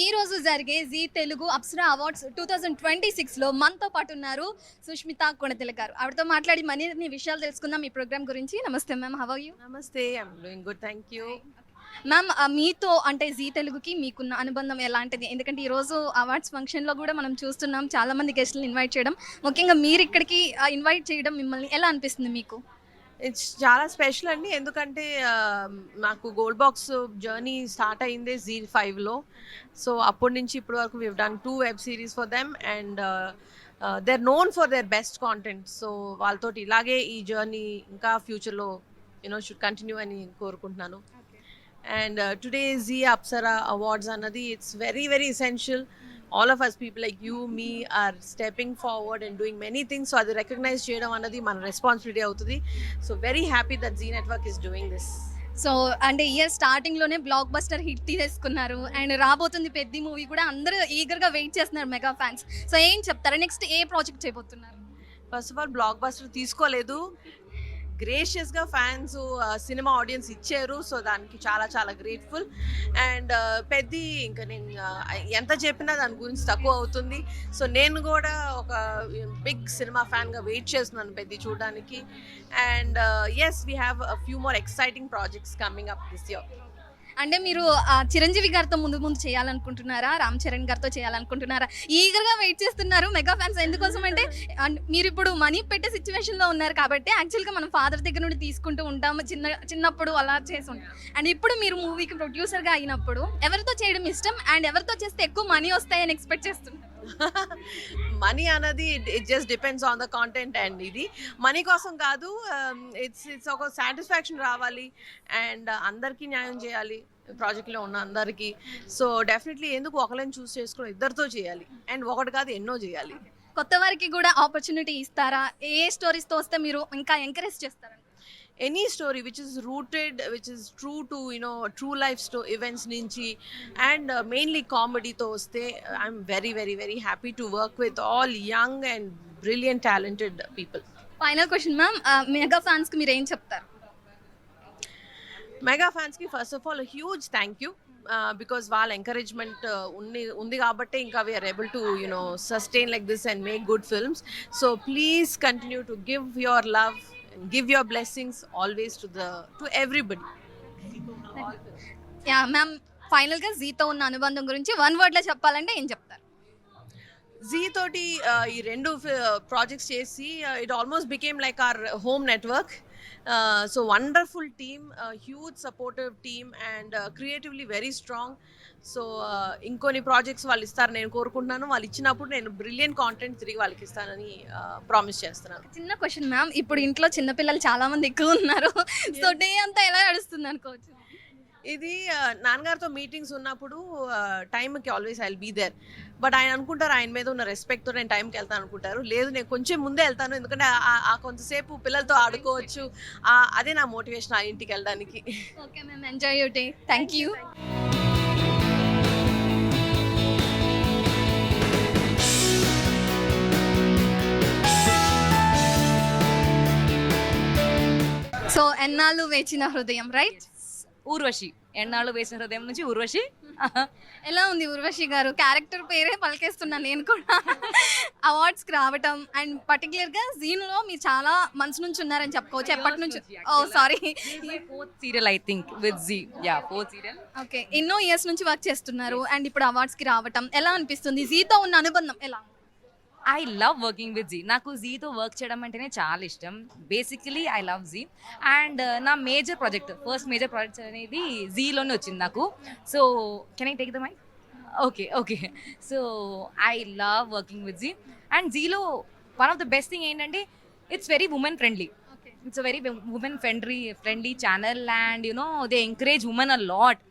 ఈ రోజు జరిగే జీ తెలుగు అప్సరా అవార్డ్స్ 2026లో మనతో పాటు ఉన్నారు సుష్మిత కొణితెల గారు. ఆవిడతో మాట్లాడి మరిన్ని విషయాలు తెలుసుకుందాం ఈ ప్రోగ్రామ్ గురించి. నమస్తే ma'am, how are you? Namaste, I'm doing good, thank you. Ma'am, మీతో అంటే జీ తెలుగుకి మీకున్న అనుబంధం ఎలాంటిది? ఎందుకంటే ఈరోజు అవార్డ్స్ ఫంక్షన్లో కూడా మనం చూస్తున్నాం చాలా మంది గెస్టులను ఇన్వైట్ చేయడం, ముఖ్యంగా మీరు ఇక్కడికి ఇన్వైట్ చేయడం మిమ్మల్ని ఎలా అనిపిస్తుంది మీకు? ఇట్స్ చాలా స్పెషల్ అండి, ఎందుకంటే నాకు గోల్డ్ బాక్స్ జర్నీ స్టార్ట్ అయిందే Z5లో. సో అప్పటి నుంచి ఇప్పటి వరకు we done 2 web series for them and they are known for their best content. So వాళ్ళతోటి ఇలాగే ఈ జర్నీ ఇంకా ఫ్యూచర్లో షుడ్ కంటిన్యూ అని కోరుకుంటున్నాను. And today Zee Apsara Awards anadi, it's very very essential. All of us, people like you, me, are stepping forward and doing many things. So adi recognize cheyadam anadi mana responsibility avutadi. So very happy that Zee Network is doing this. So అంటే year స్టార్టింగ్లోనే block buster hit తీసేసుకున్నారు and రాబోతుంది పెద్ద movie కూడా, అందరూ ఈగర్గా wait చేస్తున్నారు mega fans. So ఏం చెప్తారా, నెక్స్ట్ ఏ ప్రాజెక్ట్ చేయబోతున్నారు? First of all block buster తీసుకోలేదు, గ్రేషియస్గా ఫ్యాన్స్ సినిమా ఆడియన్స్ ఇచ్చారు. సో దానికి చాలా చాలా గ్రేట్ఫుల్. అండ్ పెద్ది ఇంకా నేను ఎంత చెప్పినా దాని గురించి తక్కువ అవుతుంది. సో నేను కూడా ఒక బిగ్ సినిమా ఫ్యాన్గా వెయిట్ చేస్తున్నాను పెద్ది చూడడానికి. And yes, we have a few more exciting projects coming up this year. అంటే మీరు చిరంజీవి గారితో ముందు చేయాలనుకుంటున్నారా, రామ్ చరణ్ గారితో చేయాలనుకుంటున్నారా? ఈగర్గా వెయిట్ చేస్తున్నారు మెగా ఫ్యాన్స్. ఎందుకోసం అంటే మీరు ఇప్పుడు మనీ పెట్టే సిచ్యువేషన్లో ఉన్నారు కాబట్టి యాక్చువల్గా మనం ఫాదర్ దగ్గర నుండి తీసుకుంటూ ఉంటాము, చిన్నప్పుడు అలా చేసి ఉంటాం. అండ్ ఇప్పుడు మీరు మూవీకి ప్రొడ్యూసర్గా అయినప్పుడు ఎవరితో చేయడం ఇష్టం అండ్ ఎవరితో చేస్తే ఎక్కువ మనీ వస్తాయని ఎక్స్పెక్ట్ చేస్తున్నారు? మనీ అన్నది it just depends on the content. And ఇది మనీ కోసం కాదు, ఇట్స్ ఒక సాటిస్ఫాక్షన్ రావాలి అండ్ అందరికీ న్యాయం చేయాలి ప్రాజెక్ట్లో ఉన్న అందరికీ. సో డెఫినెట్లీ ఎందుకు ఒకళ్ళని చూస్ చేసుకుని ఇద్దరితో చేయాలి అండ్ ఒకటి కాదు ఎన్నో చేయాలి. కొత్త వారికి కూడా ఆపర్చునిటీ ఇస్తారా? ఏ స్టోరీస్తో వస్తే మీరు ఇంకా ఎంకరేజ్ చేస్తారా? Any story which is rooted, which is true to true life events nunchi and mainly comedy tho vaste, I'm very very very happy to work with all young and brilliant talented people. Final question ma'am, mega fans కి మీరు ఏం చెప్తారు? Mega fans కి first of all huge thank you, because వాళ్ళ encouragement ఉంది కాబట్టి ఇంకా we are able to sustain like this and make good films. So please continue to give your love and give your blessings always to everybody. Yeah ma'am, final గా జీతో ఉన్న అనుబంధం గురించి one word లో చెప్పాలంటే ఏం చెప్తారు? జీ తోటి ఈ రెండు ప్రాజెక్ట్స్ చేసి it almost became like our home network. So wonderful team, huge supportive team and creatively very strong. So ఇంకొన్ని ప్రాజెక్ట్స్ వాళ్ళు ఇస్తారు నేను కోరుకుంటున్నాను. వాళ్ళు ఇచ్చినప్పుడు నేను బ్రిలియంట్ కాంటెంట్ తిరిగి వాళ్ళకి ఇస్తానని ప్రామిస్ చేస్తున్నాను. చిన్న క్వశ్చన్ మ్యామ్, ఇప్పుడు ఇంట్లో చిన్నపిల్లలు చాలా మంది ఎక్కువ ఉన్నారు, సో డే అంతా ఎలా నడుస్తుంది అనుకోవచ్చు? ఇది నాన్నగారితో మీటింగ్స్ ఉన్నప్పుడు టైంకి always I will be there. But ఆయన అనుకుంటారు ఆయన మీద ఉన్న రెస్పెక్ట్తో నేను టైంకి వెళ్తాను అనుకుంటారు. లేదు, నేను కొంచెం ముందే వెళ్తాను, ఎందుకంటే ఆ కొంతసేపు పిల్లలతో ఆడుకోవచ్చు. అదే నా మోటివేషన్ ఆ ఇంటికి వెళ్ళడానికి. Okay ma'am, enjoy your day. Thank you. So ఎన్నాళ్ళు వేచిన హృదయం, రైట్? ఊర్వశి, ఎన్నాళ్ళు వేసిన హృదయం నుంచి ఊర్వశి. ఎలా ఉంది ఊర్వశి గారు? క్యారెక్టర్ పేరే పలికేస్తున్నాను నేను కూడా. అవార్డ్స్కి రావటం అండ్ పర్టికులర్గా జీన్లో మీరు చాలా మంత్స్ నుంచి ఉన్నారని చెప్పుకోవచ్చు. ఎప్పటి నుంచి? Oh sorry, 4th serial I think with Zee. Yeah, 4th serial. Okay, ఎన్నో ఇయర్స్ నుంచి వర్క్ చేస్తున్నారు అండ్ ఇప్పుడు అవార్డ్స్కి రావటం ఎలా అనిపిస్తుంది? జీతో ఉన్న అనుబంధం ఎలా? I love working with Zee. నాకు జీతో వర్క్ చేయడం అంటేనే చాలా ఇష్టం. Basically I love Zee and నా ఫస్ట్ మేజర్ ప్రాజెక్ట్ అనేది జీలోనే వచ్చింది నాకు. So can I take the mic? Okay. So I love working with Zee and జీలో one of the best thing ఏంటంటే it's very women friendly. It's a very women friendly channel and they encourage women a lot.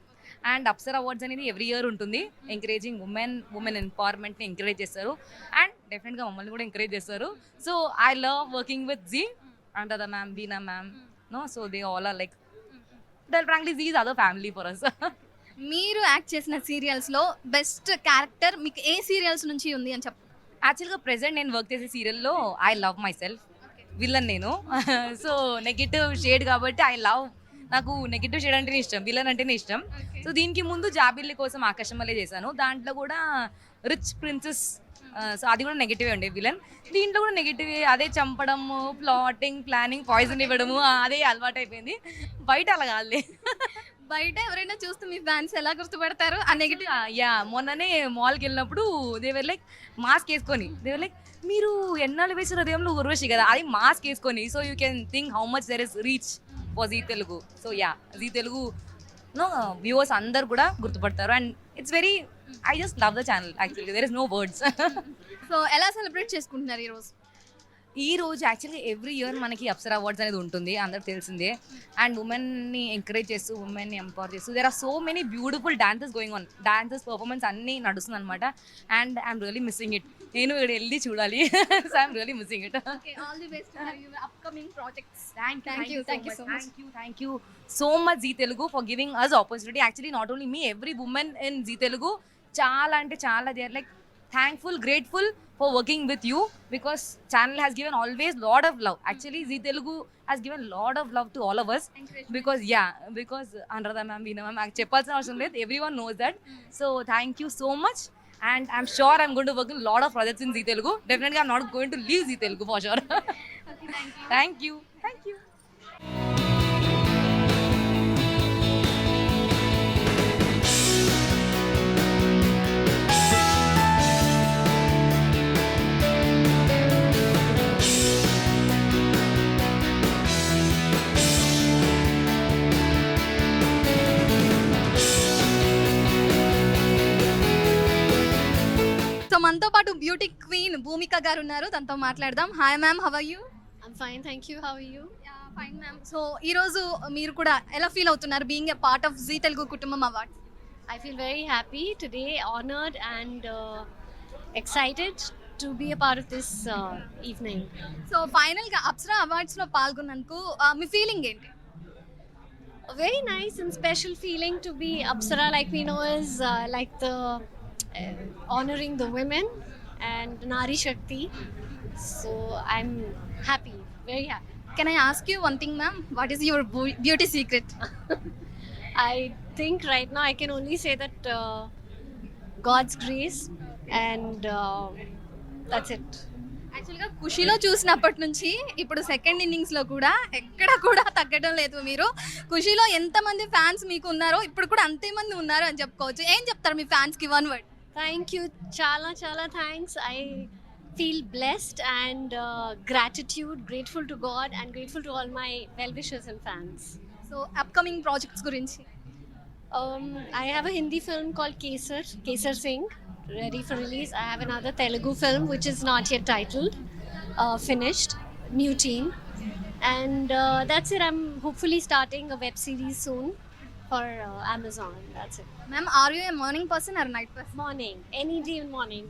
And Apsara awards అనేది every year ఉంటుంది, encouraging women ఎంపవర్మెంట్ని encourage చేస్తారు and డెఫినెట్గా మమ్మల్ని కూడా encourage చేస్తారు. So I love working with Zee and other ma'am, Beena ma'am, so they all are like frankly Zee is other family for us. మీరు act చేసిన సీరియల్స్లో బెస్ట్ క్యారెక్టర్ మీకు ఏ సీరియల్స్ నుంచి ఉంది అని చెప్పు? యాక్చువల్గా ప్రెజెంట్ నేను వర్క్ చేసే సీరియల్లో I love my self, villain నేను. సో నెగటివ్ షేడ్ కాబట్టి ఐ లవ్ నాకు నెగిటివ్ షేడ్ అంటేనే ఇష్టం, విలన్ అంటేనే ఇష్టం. సో దీనికి ముందు జాబిల్లి కోసం ఆకాశం వల్లే చేశాను, దాంట్లో కూడా రిచ్ ప్రిన్సెస్, సో అది కూడా నెగిటివ్ ఉండే విలన్. దీంట్లో కూడా నెగిటివ్, అదే చంపడము, ప్లాటింగ్, ప్లానింగ్, పాయిజన్ ఇవ్వడము, అదే అలవాటు అయిపోయింది. బయట అలా కాదులే. బయట ఎవరైనా చూస్తే మీ ఫ్యాన్స్ ఎలా గుర్తుపడతారు ఆ నెగిటివ్? యా, మొన్ననే మాల్కి వెళ్ళినప్పుడు దేవర్ లైక్ మాస్క్ వేసుకొని, దేవర్ లైక్ మీరు ఎన్నాళ్ళు వేసిన హృదయంలో ఉర్వశి కదా, అది మాస్క్ వేసుకొని. So you can think how much there is reach for Zee Telugu. So yeah, Zee Telugu నో వ్యూవర్స్ అందరు కూడా గుర్తుపడతారు. And it's very, I just love the channel యాక్చువల్గా, there is no words. So ఎలా సెలబ్రేట్ చేసుకుంటున్నారు ఈరోజు? ఈ రోజు యాక్చువల్గా ఎవ్రీ ఇయర్ మనకి అప్సరా అవార్డ్స్ అనేది ఉంటుంది, అందరికి తెలిసిందే. అండ్ ఉమెన్ని ఎంకరేజ్ చేస్తూ, ఉమెన్ని ఎంపవర్ చేస్తూ, there are so many beautiful dances going on, dances performance అన్నీ నడుస్తుంది అనమాట. And I'm really missing it, నేను ఇక్కడ వెళ్ళి చూడాలి. So I'm really missing it. All the best for your upcoming projects. Thank you so much. Thank you so much Zee Telugu for giving us opportunity. Actually, not only me, every woman in Zee Telugu, చాలా అంటే చాలా, they are like thankful, grateful for working with you, because channel has given always lot of love. Actually, Zee Telugu has given lot of love to all of us, because Anuradha ma'am, Veena ma'am, చెప్పాల్సిన అవసరం లేదు, everyone knows that. So thank you so much, and I'm sure I'm going to work in a lot of projects in Zee Telugu. Definitely I'm not going to leave Zee Telugu for sure. Thank you. So మనతో పాటు beauty queen Bhumika garu ఉన్నారు, తనతో మాట్లాడదాం. Hi ma'am, how are you? I'm fine, thank you. How are you? Fine ma'am. So ఈరోజు మీరు కూడా ఎలా feel అవుతున్నారు being a part of Zee Telugu కుటుంబం awards? I feel very happy today, honored and excited to be a part of this evening. So ఫైనల్గా అప్సరా అవార్డ్స్లో పాల్గొన్నందుకు మీ feeling ఏంటి? A very nice and special feeling to be Apsara, like we know, is like the honoring the women and Nari Shakti. So I'm happy, very happy. Can I ask you one thing, ma'am? What is your beauty secret? I think right now I can only say that God's grace and that's it. యాక్చువల్గా ఖుషీలో చూసినప్పటి నుంచి ఇప్పుడు second ఇన్నింగ్స్లో కూడా ఎక్కడ కూడా తగ్గడం లేదు. మీరు ఖుషీలో ఎంతమంది ఫ్యాన్స్ మీకు ఉన్నారో ఇప్పుడు కూడా అంతే మంది ఉన్నారు అని చెప్పుకోవచ్చు. ఏం చెప్తారు మీ ఫ్యాన్స్కి one word? Thank you, chala thanks. I feel blessed and grateful to God and grateful to all my well-wishers and fans. So upcoming projects గురించి? I have a Hindi film called Kesar Singh, ready for release. I have another Telugu film which is not yet titled, finished, new team. And that's it. I'm hopefully starting a web series soon for Amazon. That's it. Ma'am, are you a morning person or night person? Morning, any day in morning.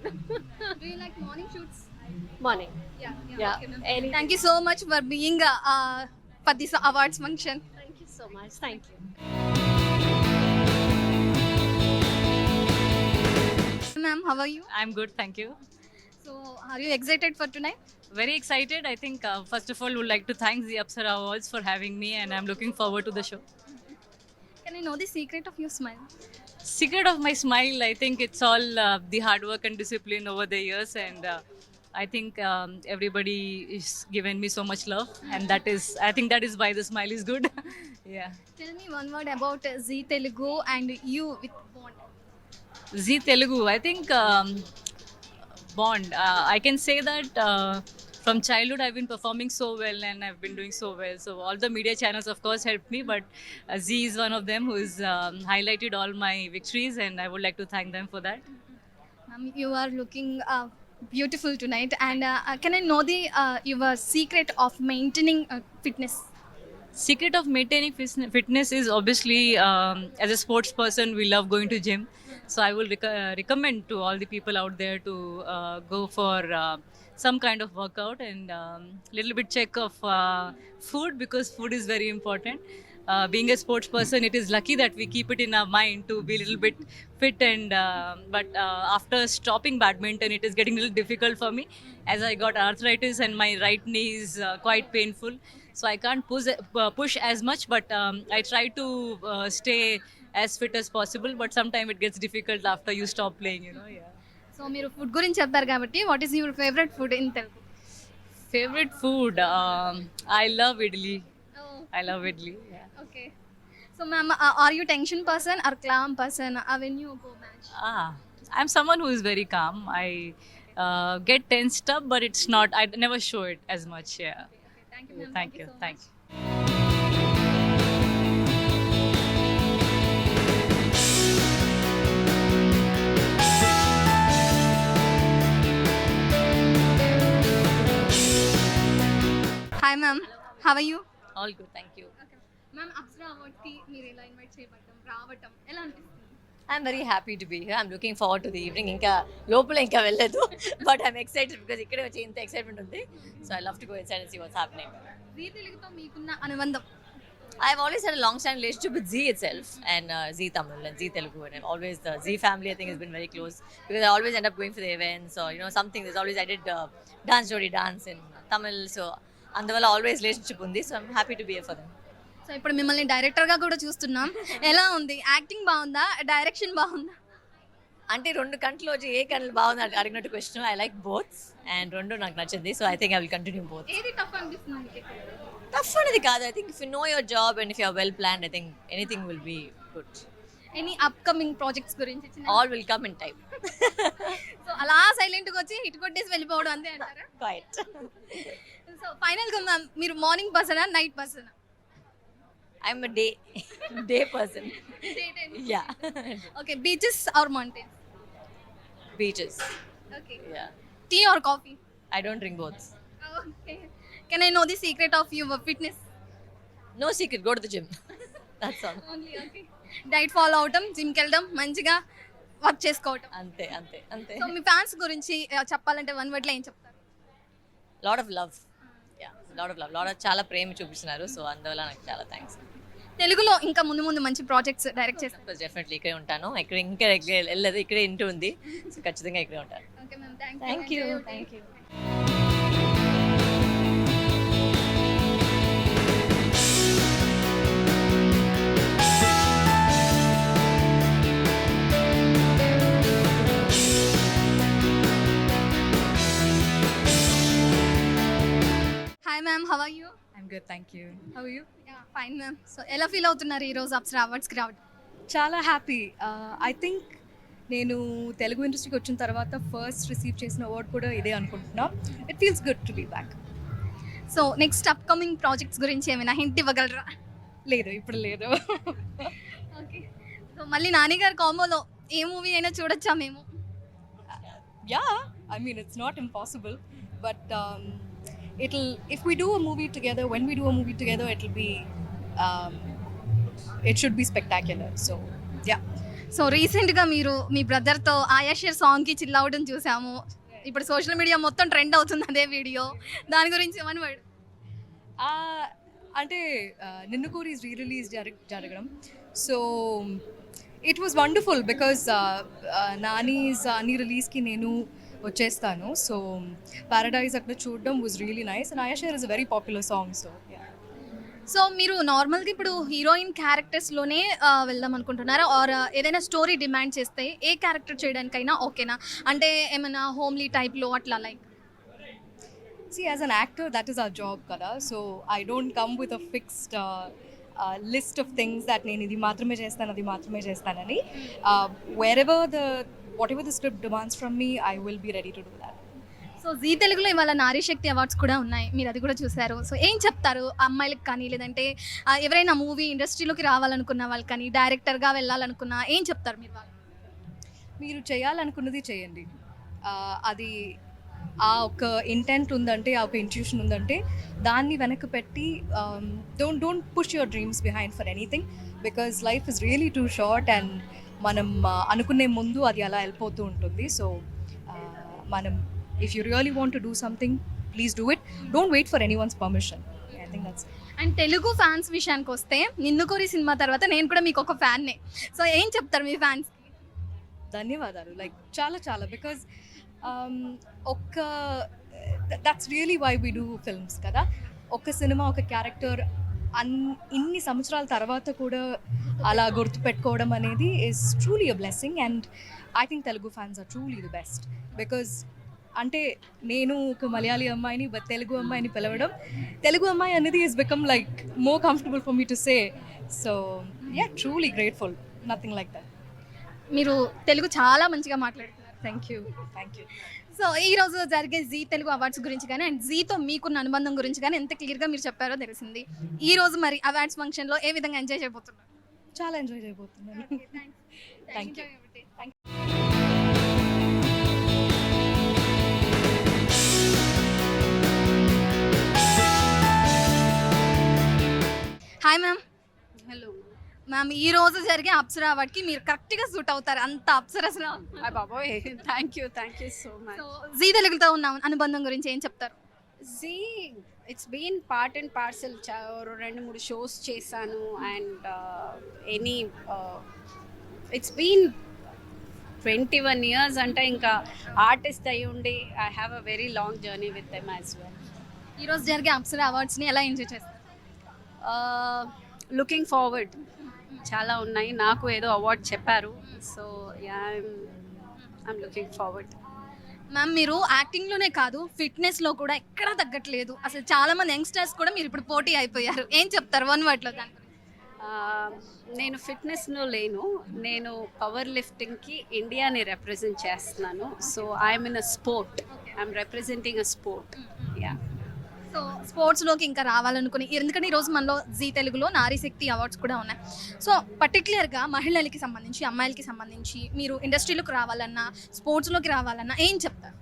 Do you like morning shoots? Morning. Yeah. Any. Thank you so much for being for this awards function. Thank you so much. Thank you. Ma'am, how are you? I'm good, thank you. So, are you excited for tonight? Very excited. I think first of all, would like to thank the Apsara Awards for having me, and I'm looking forward to the show. Can I know the secret of your smile? Secret of my smile, I think it's all the hard work and discipline over the years, and I think everybody is given me so much love, and I think that is why the smile is good. Yeah. Tell me one word about Zee Telugu and you with Bond. Zee Telugu, I think Bond. I can say that from childhood I've been performing so well and I've been doing so well. So all the media channels, of course, helped me, but Zee is one of them who's highlighted all my victories, and I would like to thank them for that. You are looking beautiful tonight, and can I know the your secret of maintaining fitness? Secret of maintaining fitness is obviously as a sports person we love going to gym, so I will recommend to all the people out there to go for some kind of workout and little bit check of food, because food is very important. Being a sports person, it is lucky that we keep it in our mind to be a little bit fit, and but after stopping badminton it is getting a little difficult for me as I got arthritis and my right knee is quite painful. so I can't push as much, but I try to stay as fit as possible, but sometimes it gets difficult after you stop playing, you know. Yeah. So మీరు food గురించి చెప్పారు కాబట్టి what is your favourite food in Telugu? Favorite food, I love idli. I love idli. Yeah. Okay. So ma'am are you tension person or calm person when you go match? I'm someone who is very calm. I get tensed up, but it's not. I never show it as much. Yeah. Thank you ma'am. Thank you. Thank you. Hi ma'am, how are you? All good, thank you. Ma'am Apsara అవార్డ్స్కి మీరు ఎలా invite చేయబడ్డం రావటం ఎలా అనిపిస్తుంది? I'm very happy to be here. I'm looking forward to the evening. ఇంకా లోపల ఇంకా వెళ్ళలేదు, బట్ ఐఎమ్ ఎక్సైటెడ్ బికాజ్ ఇక్కడే వచ్చి ఇంత ఎక్సైట్మెంట్ ఉంది. So I love to go inside and see what's happening. Zee తెలుగుతో మీకున్న అనుబంధం? I've always had a long-standing relationship with Zee itself and Zee Tamil and Zee Telugu, and always the Zee family I think has been very close because I always end up going for the events or something. There's always I did dance jodi dance in Tamil, so andavalla always relationship undi. So I'm happy to be here for them. So ఇప్పుడు మిమ్మల్ని డైరెక్టర్గా కూడా చూస్తున్నాం. ఎలా ఉంది? Acting బాగుందా? Direction బాగుందా? అంటే రెండు కంట్లో వచ్చి ఏ కంట్లో బాగుంది అడిగినట్టు question. I like both and రెండు నాకు నచ్చింది. So I think I will continue both. ఏది టఫ్ అనిపిస్తుంది మీకు? టఫ్ అనేది కాదు. I think if you know your job and if you are well planned, I think anything will be good. Any upcoming projects గురించి all will come in time. So అలా సైలెంట్గా వచ్చి hit కొట్టేసి వెళ్ళిపోవడం అంతే అంటారా? క్వైట్. సో ఫైనల్గా ma'am మీరు మార్నింగ్ పర్సనా నైట్ పర్సనా? I'm a day person. Yeah. Okay. Beaches or mountains? Beaches. Okay. Yeah. Tea or coffee? I don't drink both. Okay. Can I know the secret of your fitness? No secret. Go to the gym. That's all. Only okay. Diet follow అవటం, జిమ్కి వెళ్ళడం, మంచిగా work చేసుకోవటం. అంతే. So మీ fans గురించి చెప్పాలంటే one వర్డ్లో ఏం చెప్తారు? Lot of love. Yeah. Lot of చాలా ప్రేమ చూపిస్తున్నారు. సో అందువల్ల నాకు చాలా థ్యాంక్స్. తెలుగులో ఇంకా ముందు ముందు మంచి ప్రాజెక్ట్స్ డైరెక్ట్ చేస్తారు. డెఫినెట్లీ ఇక్కడే ఉంటాను. ఇంకా వెళ్ళలేదు. ఇక్కడే ఇంటి ఉంది. సో ఖచ్చితంగా ఇక్కడే ఉంటాను. Okay ma'am, thank you. Hi ma'am, how are you? I'm good, thank you. How are you? Fine ma'am. So ఎలా ఫీల్ అవుతున్నారు ఈరోజు అప్సరా అవార్డ్స్కి రావడం? చాలా హ్యాపీ. ఐ థింక్ నేను తెలుగు ఇండస్ట్రీకి వచ్చిన తర్వాత ఫస్ట్ రిసీవ్ చేసిన అవార్డ్ కూడా ఇదే అనుకుంటున్నా. It feels good to be back. So next upcoming projects గురించి ఏమైనా హింట్ ఇవ్వగలరా? లేదు, ఇప్పుడు లేదు. ఓకే. సో మళ్ళీ నాని గారి కాంబోలో ఏ మూవీ అయినా చూడొచ్చా మేము? Yeah, I mean it's not impossible, but if we do a movie together, when we do a movie together, it should be spectacular. So yeah. So రీసెంట్గా మీరు మీ బ్రదర్తో ఆయాషర్ సాంగ్కి చిల్ అవడం చూసాము. ఇప్పుడు సోషల్ మీడియా మొత్తం ట్రెండ్ అవుతుంది అదే వీడియో. దాని గురించి ఏమని వర్డ్? అంటే నిన్ను కోరి రీ-రిలీజ్ జరగడం, so it was wonderful because Nani's అన్ని రిలీజ్కి నేను వచ్చేస్తాను. సో పారడైజ్ అక్కడ చూడడం was really nice and Ayashar is a very popular song. So so మీరు నార్మల్గా ఇప్పుడు హీరోయిన్ క్యారెక్టర్స్లోనే వెళ్దాం అనుకుంటున్నారా, ఆర్ ఏదైనా స్టోరీ డిమాండ్ చేస్తే ఏ క్యారెక్టర్ చేయడానికైనా ఓకేనా? అంటే ఏమైనా హోమ్లీ టైప్లో అట్లా like? See, as an actor, that is our job, kada. So I don't come with a fixed list of things that నేను ఇది మాత్రమే చేస్తాను, అది మాత్రమే చేస్తానని. Whatever the script demands from me, I will be ready to do that. So Zee తెలుగులో ఇవాళ నారీ శక్తి awards కూడా ఉన్నాయి, మీరు అది కూడా చూశారు. సో ఏం చెప్తారు అమ్మాయిలకు కానీ, లేదంటే ఎవరైనా మూవీ ఇండస్ట్రీలోకి రావాలనుకున్న వాళ్ళకి కానీ, డైరెక్టర్గా వెళ్ళాలనుకున్నా ఏం చెప్తారు మీరు? మీరు చేయాలనుకున్నది చేయండి. అది ఆ ఒక ఇంటెంట్ ఉందంటే, ఆ ఒక ఇంట్యూషన్ ఉందంటే దాన్ని వెనక్కి పెట్టి don't push your dreams behind for anything, because life is really two short and మనం అనుకునే ముందు అది అలా వెళ్ళిపోతూ ఉంటుంది. సో మనం if you really want to do something, please do it. Don't wait for anyone's permission. I think that's it. And Telugu fans విషయానికి వస్తే నిన్ను కోరి సినిమా తర్వాత నేను కూడా మీకు ఒక ఫ్యాన్నే. సో ఏం చెప్తారు మీ ఫ్యాన్స్కి? ధన్యవాదాలు. లైక్ చాలా because that's really why we do films కదా. ఒక సినిమా ఒక క్యారెక్టర్ ఇన్ని సంవత్సరాల తర్వాత కూడా అలా గుర్తుపెట్టుకోవడం అనేది is truly a blessing. And I think Telugu fans are truly the best. Because అంటే నేను ఒక మలయాళీ అమ్మాయిని తెలుగు అమ్మాయిని పిలవడం, తెలుగు అమ్మాయి అనేది is become like more comfortable for me to say. So yeah, truly grateful, nothing like that. మీరు తెలుగు చాలా మంచిగా మాట్లాడుతున్నారు. Thank you. సో ఈ రోజు జరిగే జీ తెలుగు అవార్డ్స్ గురించి కానీ అండ్ జీతో మీకున్న అనుబంధం గురించి కానీ ఎంత క్లియర్గా మీరు చెప్పారో తెలిసింది. ఈ రోజు మరి అవార్డ్స్ ఫంక్షన్లో ఏ విధంగా ఎంజాయ్ చేయబోతున్నారు? చాలా ఎంజాయ్ చేయబోతున్నాను. Thank you. Hi ma'am. Hello ma'am, ఈ రోజు జరిగే అప్సరా అవార్డ్కి మీరు కరెక్ట్గా సూట్ అవుతారు, అంత అప్సరసలా. బాబోయ్, thank you so much. So Zee తెలుగుతో ఉన్న అనుబంధం గురించి ఏం చెప్తారు? Zee it's been part and parcel. 2-3 shows చేశాను అండ్ ఇట్స్ బీన్ 21 years అంటే ఇంకా ఆర్టిస్ట్ అయి ఉండి I have a very long journey with them as well. ఈ రోజు జరిగే అప్సరా అవార్డ్స్ని ఎలా ఎంజాయ్ చేస్తారు? లుకింగ్ ఫార్వర్డ్, చాలా ఉన్నాయి. నాకు ఏదో అవార్డ్ చెప్పారు, so yeah I'm looking forward. Ma'am, మీరు యాక్టింగ్లోనే కాదు ఫిట్నెస్లో కూడా ఎక్కడా తగ్గట్లేదు. అసలు చాలా మంది యంగ్స్టర్స్ కూడా మీరు ఇప్పుడు పోటీ అయిపోయారు. ఏం చెప్తారు వన్ వర్డ్లో దాని గురించి? నేను ఫిట్నెస్లో లేను, నేను పవర్ లిఫ్టింగ్కి ఇండియాని రిప్రజెంట్ చేస్తున్నాను. So I'm in a sport, I'm representing a sport. Yeah. So స్పోర్ట్స్లోకి ఇంకా రావాలనుకుని, ఎందుకంటే ఈరోజు మనలో జీ తెలుగులో నారీ శక్తి అవార్డ్స్ కూడా ఉన్నాయి. సో పర్టికులర్గా మహిళలకి సంబంధించి, అమ్మాయిలకి సంబంధించి మీరు ఇండస్ట్రీలోకి రావాలన్నా, స్పోర్ట్స్లోకి రావాలన్నా ఏం చెప్తారు?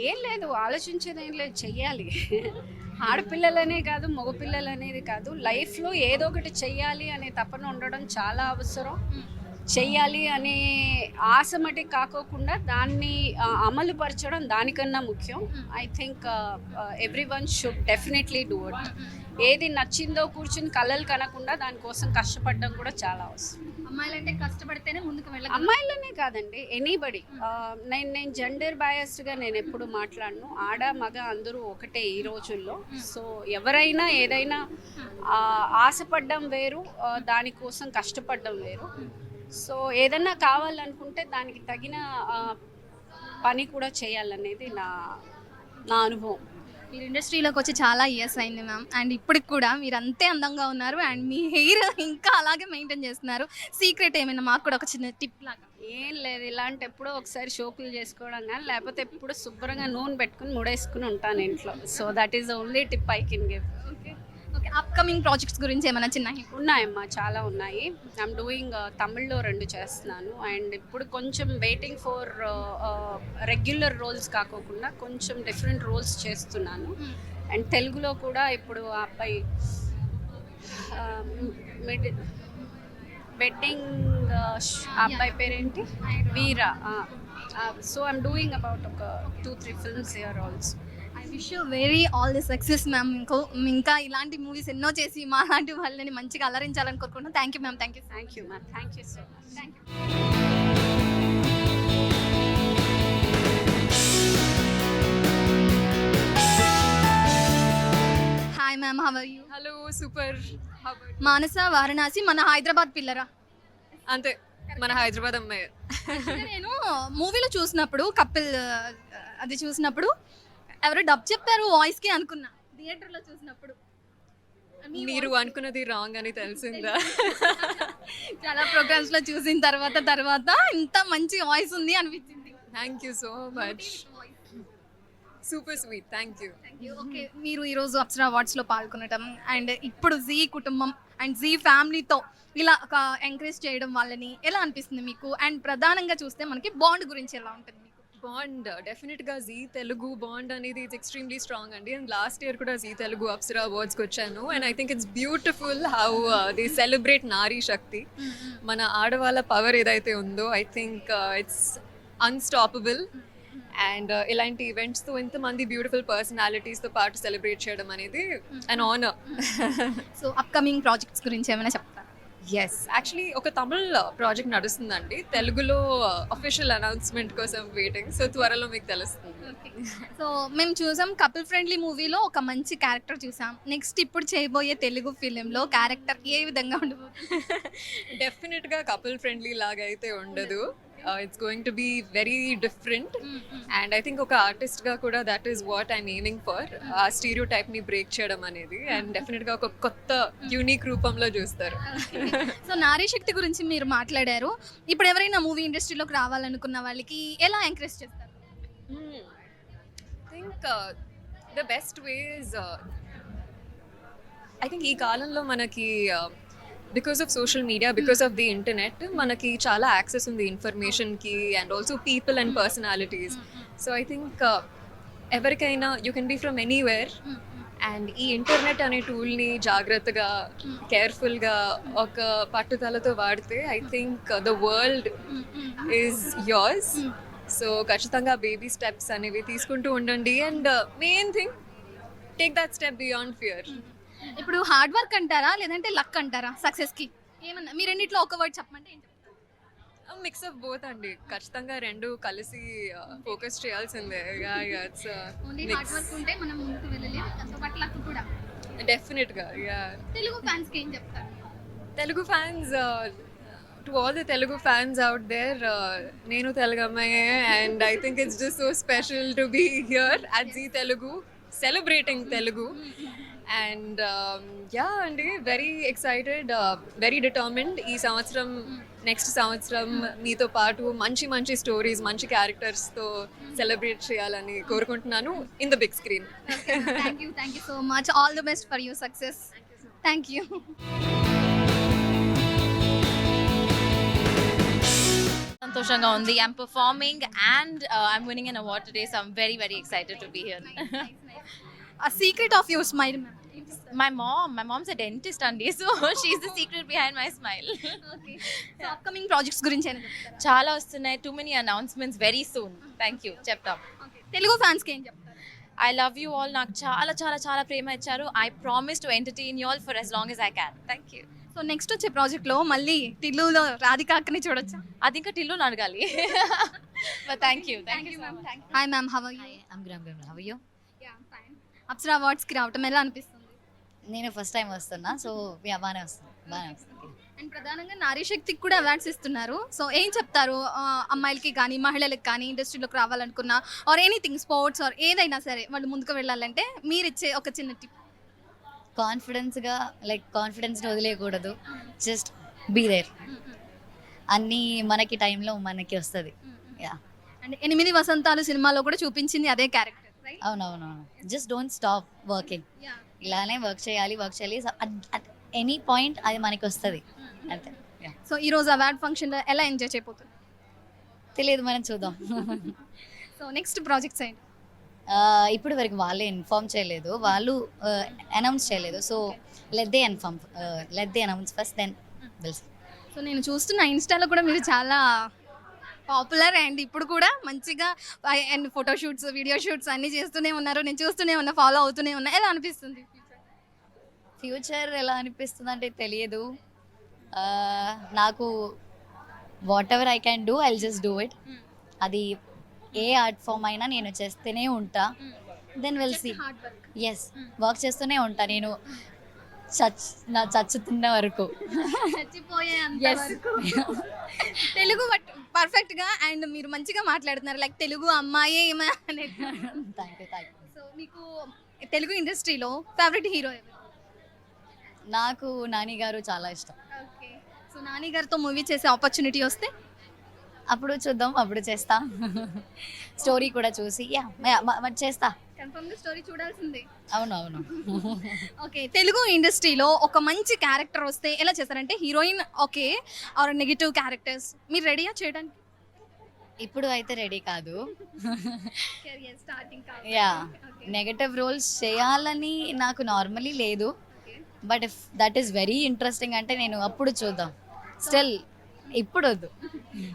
ఏం లేదు, ఆలోచించేది ఏం లేదు, చెయ్యాలి. ఆడపిల్లలనే కాదు, మగపిల్లలు అనేది కాదు, లైఫ్లో ఏదో ఒకటి చెయ్యాలి అనే తపన ఉండడం చాలా అవసరం. చెయ్యాలి అనే ఆశ మటుకు కాకోకుండా దాన్ని అమలు పరచడం దానికన్నా ముఖ్యం. I think every one should definitely do it. ఏది నచ్చిందో కూర్చుని కలలు కనకుండా దానికోసం కష్టపడడం కూడా చాలా అవసరం. అమ్మాయిలంటే కష్టపడితేనే ముందుకు వెళ్ళాలి. అమ్మాయిలనే కాదండి, ఎనీబడి. నేను జెండర్ బయాస్డ్గా నేను ఎప్పుడు మాట్లాడను. ఆడ మగ అందరూ ఒకటే ఈ రోజుల్లో. సో ఎవరైనా ఏదైనా ఆశపడడం వేరు, దానికోసం కష్టపడడం వేరు. సో ఏదన్నా కావాలనుకుంటే దానికి తగిన పని కూడా చేయాలనేది నా అనుభవం. మీరు ఇండస్ట్రీలోకి వచ్చి చాలా ఇయర్స్ అయింది మ్యామ్, అండ్ ఇప్పటికి కూడా మీరు అంతే అందంగా ఉన్నారు అండ్ మీ హెయిర్ ఇంకా అలాగే మెయింటైన్ చేస్తున్నారు. సీక్రెట్ ఏమైనా మాకు కూడా ఒక చిన్న టిప్ లాగా? ఏం లేదు, ఇలాంటి ఎప్పుడో ఒకసారి షోకులు చేసుకోవడం కానీ, లేకపోతే ఎప్పుడు శుభ్రంగా నూనె పెట్టుకుని ముడేసుకుని ఉంటాను ఇంట్లో. So that is the only tip I can give. Okay, upcoming projects గురించి ఏమైనా చిన్న ఉన్నాయమ్మా, చాలా ఉన్నాయి. ఐఎమ్ డూయింగ్ తమిళ్లో 2 చేస్తున్నాను అండ్ ఇప్పుడు కొంచెం వెయిటింగ్ ఫర్ రెగ్యులర్ రోల్స్ కాకోకుండా కొంచెం డిఫరెంట్ రోల్స్ చేస్తున్నాను. అండ్ తెలుగులో కూడా ఇప్పుడు ఆ అబ్బాయి వెడ్డింగ్ అబ్బాయి పేరేంటి, వీరా. సో ఐఎమ్ డూయింగ్ అబౌట్ ఒక 2-3 films here also. I wish you very all the success ma'am. ఇంకా ఇలాంటి మూవీస్ ఎన్నో చేసి మా లాంటి వాళ్ళని మంచిగా అలరించాలని కోరుకుంటున్నాను. Thank you ma'am. Thank you ma'am. Thank you so much. Thank you. Hi ma'am, how are you? Hello, super. Manasa Varanasi మన హైదరాబాద్ పిల్లరా? అంతే, మన హైదరాబాద్ అమ్మాయి. నేను మూవీలో చూసినప్పుడు కపిల్ అది చూసినప్పుడు ఎవరో డబ్ చెప్పారు వాయిస్కి అనుకున్నా, థియేటర్లో చూసినప్పుడు. మీరు అనుకున్నది రాంగ్ అని తెలిసిందా? చాలా ప్రోగ్రామ్స్లో చూసిన తర్వాత ఇంత మంచి వాయిస్ ఉంది అనిపించింది. Thank you so much, super sweet. Thank you. Okay, మీరు ఈరోజు అప్సరా అవార్డ్స్లో పాల్గొనడం అండ్ ఇప్పుడు జీ కుటుంబం అండ్ జీ ఫ్యామిలీతో ఇలా ఒక ఎంకరేజ్ చేయడం వాళ్ళని ఎలా అనిపిస్తుంది మీకు? అండ్ ప్రధానంగా చూస్తే మనకి బాండ్ గురించి ఎలా ఉంటుంది? బాండ్ డెఫినెట్గా జీ తెలుగు బాండ్ అనేది ఇట్స్ ఎక్స్ట్రీమ్లీ స్ట్రాంగ్ అండి. అండ్ లాస్ట్ ఇయర్ కూడా జీ తెలుగు అప్సరా అవార్డ్స్కి వచ్చాను. And I think it's beautiful how they celebrate నారీ శక్తి. మన ఆడవాళ్ళ పవర్ ఏదైతే ఉందో I think it's unstoppable. And ఇలాంటి ఈవెంట్స్తో ఇంతమంది బ్యూటిఫుల్ పర్సనాలిటీస్తో పాటు సెలబ్రేట్ చేయడం అనేది an honour. So upcoming projects గురించి ఏమైనా చెప్తారా? ఎస్ యాక్చువల్లీ ఒక తమిళ్ ప్రాజెక్ట్ నడుస్తుందండి, తెలుగులో అఫీషియల్ అనౌన్స్మెంట్ కోసం వెయిటింగ్, సో త్వరలో మీకు తెలుస్తుంది. సో మేము చూసాం కపుల్ ఫ్రెండ్లీ మూవీలో ఒక మంచి క్యారెక్టర్ చూసాం. నెక్స్ట్ ఇప్పుడు చేయబోయే తెలుగు ఫిలింలో క్యారెక్టర్ ఏ విధంగా ఉండబోతుంది? డెఫినెట్గా కపుల్ ఫ్రెండ్లీ లాగా అయితే ఉండదు. It's going to be very different and I think ఒక ఆర్టిస్ట్గా కూడా that is what I'm aiming for. ఆ స్టీరియో టైప్ని బ్రేక్ చేయడం అనేది అండ్ డెఫినెట్గా ఒక కొత్త యూనిక్ రూపంలో చూస్తారు. సో నారీ శక్తి గురించి మీరు మాట్లాడారు. ఇప్పుడు ఎవరైనా మూవీ ఇండస్ట్రీలోకి రావాలనుకున్న వాళ్ళకి ఎలా ఎంకరేజ్ చేస్తారు? I think the best ways I think ఈ కాలంలో మనకి because of social media, because of the internet మనకి చాలా యాక్సెస్ ఉంది ఇన్ఫర్మేషన్కి and also people and personalities. So I think ఎవరికైనా you can be from anywhere and ఈ ఇంటర్నెట్ అనే టూల్ని జాగ్రత్తగా కేర్ఫుల్గా ఒక పట్టుదలతో వాడితే I think the world is yours. So ఖచ్చితంగా బేబీ స్టెప్స్ అనేవి తీసుకుంటూ ఉండండి and main thing take that step beyond fear. ఇప్పుడు హార్డ్ వర్క్ అంటారా లేదంటే లక్ అంటారా సక్సెస్కి? ఏమన్నా మీ రెండిట్లో ఒక వర్డ్ చెప్పమంటే ఏం చెప్తారు? మిక్స్ ఆఫ్ బోత్ అండి, ఖచ్చితంగా రెండు కలిసి ఫోకస్ చేయాల్సిందే. ఓన్లీ హార్డ్ వర్క్ ఉంటే మనం ముందుకు వెళ్ళలేం, దాంతో పాటు లక్ కూడా. డెఫినెట్గా తెలుగు ఫ్యాన్స్కి ఏం చెప్తారు? Telugu fans, to all the Telugu fans out there, నేను తెలుగు అమ్మాయే and I think it's just so special to be here at Zee Telugu celebrating Telugu. And yeah అండి, వెరీ ఎక్సైటెడ్, వెరీ డిటర్మిన్డ్. ఈ సంవత్సరం నెక్స్ట్ సంవత్సరం మీతో పాటు మంచి మంచి స్టోరీస్, మంచి క్యారెక్టర్స్తో సెలబ్రేట్ చేయాలని కోరుకుంటున్నాను in the big screen. Thank you so much. All the best for your success. Thank you. సంతోషంగా ఉంది. I'm performing and I'm winning an award today, so I'm very very excited to be here. A secret of your smile, ma'am. My mom's a dentist అండి, so she's the secret behind my smile. Okay. So upcoming projects గురించి ఏమైనా చెప్తారా? చాలా వస్తున్నాయి, too many announcements very soon. Thank you. చెప్తాం. Okay. Telugu fans కి ఏం చెప్తారు? I love you all. నాకు చాలా చాలా చాలా ప్రేమ ఇచ్చారు. I promise to entertain you all for as long as I can. Thank you. So next వచ్చే ప్రాజెక్ట్ లో మళ్ళీ టిల్లులో రాధిక అక్కని చూడొచ్చా? అది ఇంకా టిల్లు అడగాలి. But thank you so much. Hi ma'am, how are you? I'm Gram. How are you? Yeah, fine. Apsara awards కి రావటం ఎలా అనిపిస్తుంది? నేను ఫస్ట్ టైం వస్తున్నా, సో బాగానే వస్తుంది. అండ్ ప్రధానంగా నారీ శక్తికి కూడా అవార్డ్స్ ఇస్తున్నారు. సో ఏం చెప్తారు అమ్మాయిలకి కానీ మహిళలకు కానీ ఇండస్ట్రీలోకి రావాలనుకున్నా ఆర్ ఎనీథింగ్ స్పోర్ట్స్ ఆర్ ఏదైనా సరే వాళ్ళు ముందుకు వెళ్ళాలంటే మీరు ఇచ్చే ఒక చిన్న టిప్? కాన్ఫిడెన్స్ని వదిలేయకూడదు, జస్ట్ బీ దేర్. అన్నీ మనకి టైంలో మనకి వస్తుంది. యా, అండ్ 8 వసంతాలు సినిమాలో కూడా చూపించింది అదే క్యారెక్టర్. అవునవునవును. Just don't stop working. ఇలానే వర్క్ చేయాలి. అట్ ఎనీ పాయింట్ అది మనకి వస్తుంది అంతే. సో ఈ రోజు అవార్డ్ ఫంక్షన్లో ఎలా ఎంజాయ్ చేయబోతుంది? తెలియదు, మనం చూద్దాం. సో నెక్స్ట్ ప్రాజెక్ట్స్ ఏంటి? ఇప్పుడు వరకు వాళ్ళే ఇన్ఫార్మ్ చేయలేదు, వాళ్ళు అనౌన్స్ చేయలేదు. So let they announce first, then will see. So నేను చూస్తున్న ఇన్స్టాలో కూడా మీరు చాలా పాపులర్ అండ్ ఇప్పుడు కూడా మంచిగా and photo shoots, video shoots అన్నీ చేస్తూనే ఉన్నారు. నేను చూస్తూనే ఉన్నా, ఫాలో అవుతూనే ఉన్నా. ఎలా అనిపిస్తుంది ఫ్యూచర్? ఎలా అనిపిస్తుంది అంటే తెలియదు. నాకు whatever I can do, I just do it. అది ఏ ఆర్ట్ ఫామ్ అయినా నేను చేస్తూనే ఉంటా. Then will see. Yes, work చేస్తూనే ఉంటా నేను చచ్చుతున్న వరకు. తెలుగు పర్ఫెక్ట్ గా అండ్ మీరు మంచిగా మాట్లాడుతున్నారు, లైక్ తెలుగు అమ్మాయి అనేది. Thank you. సో మీకు తెలుగు ఇండస్ట్రీలో ఫేవరెట్ హీరో ఎవరు? నాకు నాని గారు చాలా ఇష్టం. ఓకే. సో నాని గారితో మూవీ చేసే ఆపర్చునిటీ వస్తే అప్పుడు చూద్దాం, అప్పుడు చేస్తా. స్టోరీ కూడా చూసి చేస్తా. కన్ఫర్మ్ గా స్టోరీ చూడాల్సిందే. అవును. ఓకే. తెలుగు ఇండస్ట్రీలో ఒక మంచి క్యారెక్టర్ వస్తే ఎలా చేస్తారంటే heroine okay or negative characters మీరు రెడీయా చేయడానికి? ఇప్పుడు అయితే రెడీ కాదు. యా, నెగటివ్ రోల్స్ చేయాలని నాకు నార్మలీ లేదు. But if that is very interesting అంటే నేను అప్పుడు చూద్దాం. స్టిల్ ఇప్పుడు వద్దు.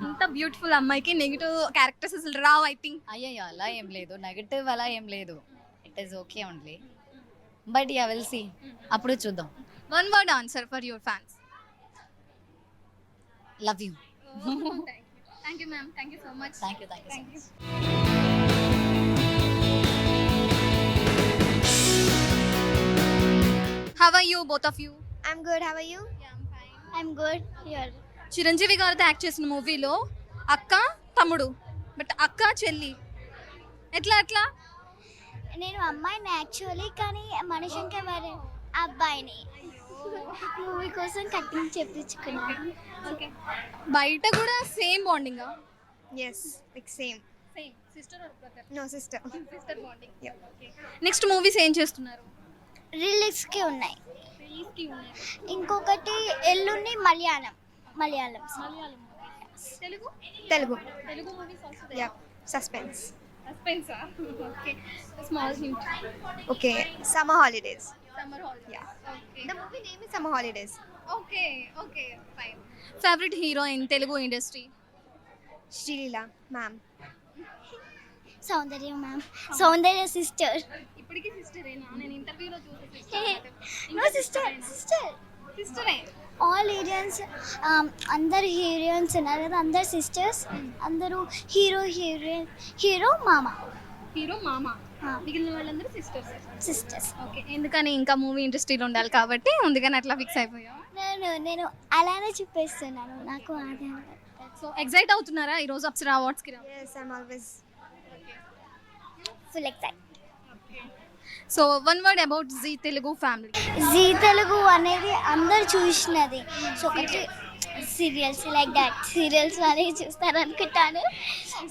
ఇంత బ్యూటిఫుల్ అమ్మాయికి నెగిటివ్ క్యారెక్టర్స్ అసలు రావు ఐ థింక్. అయ్యో అలా ఏం లేదు, నెగటివ్ అలా ఏం లేదు. It is okay only. But yeah, will see. అప్పుడు చూద్దాం. One word answer for your fans. Love you. Thank you ma'am, thank you so much. Thank you so much. How are you both of you? I'm good. How are you? I'm good. Here. Chiranjeevi గారితో act చేసిన మూవీలో అక్క తమ్ముడు, but అక్క చెల్లి ఎట్లా నేను అమ్మాయిని యాక్చువల్లీ, కానీ మణిశంకర్ వారి అబ్బాయిని మూవీ కోసం కటింగ్ చెప్పించుకున్నాను. బయట కూడా same bonding? Yes, like same. Same sister or brother? No sister. Sister bonding. Next movies ఏం చేస్తున్నారు? రిలీజ్కి ఉన్నాయి. ఇంకొకటి ఎల్లుండి Malayalam. Telugu Telugu. Telugu movies also. Yeah. Suspense. సస్పెన్సా? Okay, small hint. Okay. Summer holidays. Summer holiday. Yeah. Okay The movie name is Summer Holidays. Okay okay fine. Favourite hero in Telugu industry? Srilila ma'am. Soundarya ma'am. Soundarya sister. ఇప్పటికీ సిస్టరేనా? నేను ఇంటర్వ్యూలో చూసి No sister. సిస్టరే. All heroines, అందరు heroines ఉన్నారు కదా, అందరు sisters, అందరూ హీరో మామ. హీరో మామ, మిగిలిన వాళ్ళందరూ సిస్టర్స్. ఓకే. ఎందుకని ఇంకా మూవీ ఇండస్ట్రీలో ఉండాలి కాబట్టి అందుకని అట్లా ఫిక్స్ అయిపోయా? నేను అలానే చెప్పేస్తున్నాను, నాకు అదే. సో ఎక్సైట్ అవుతున్నారా ఈరోజు అప్సరా అవార్డ్స్కి? Yes, I'm always full excited. So one word about Zee Telugu family. Zee Telugu అనేది అందరు చూసినది. సో ఒకటి సీరియల్స్ లైక్ దాట్, సీరియల్స్ అనేవి చూస్తారు అనుకుంటాను.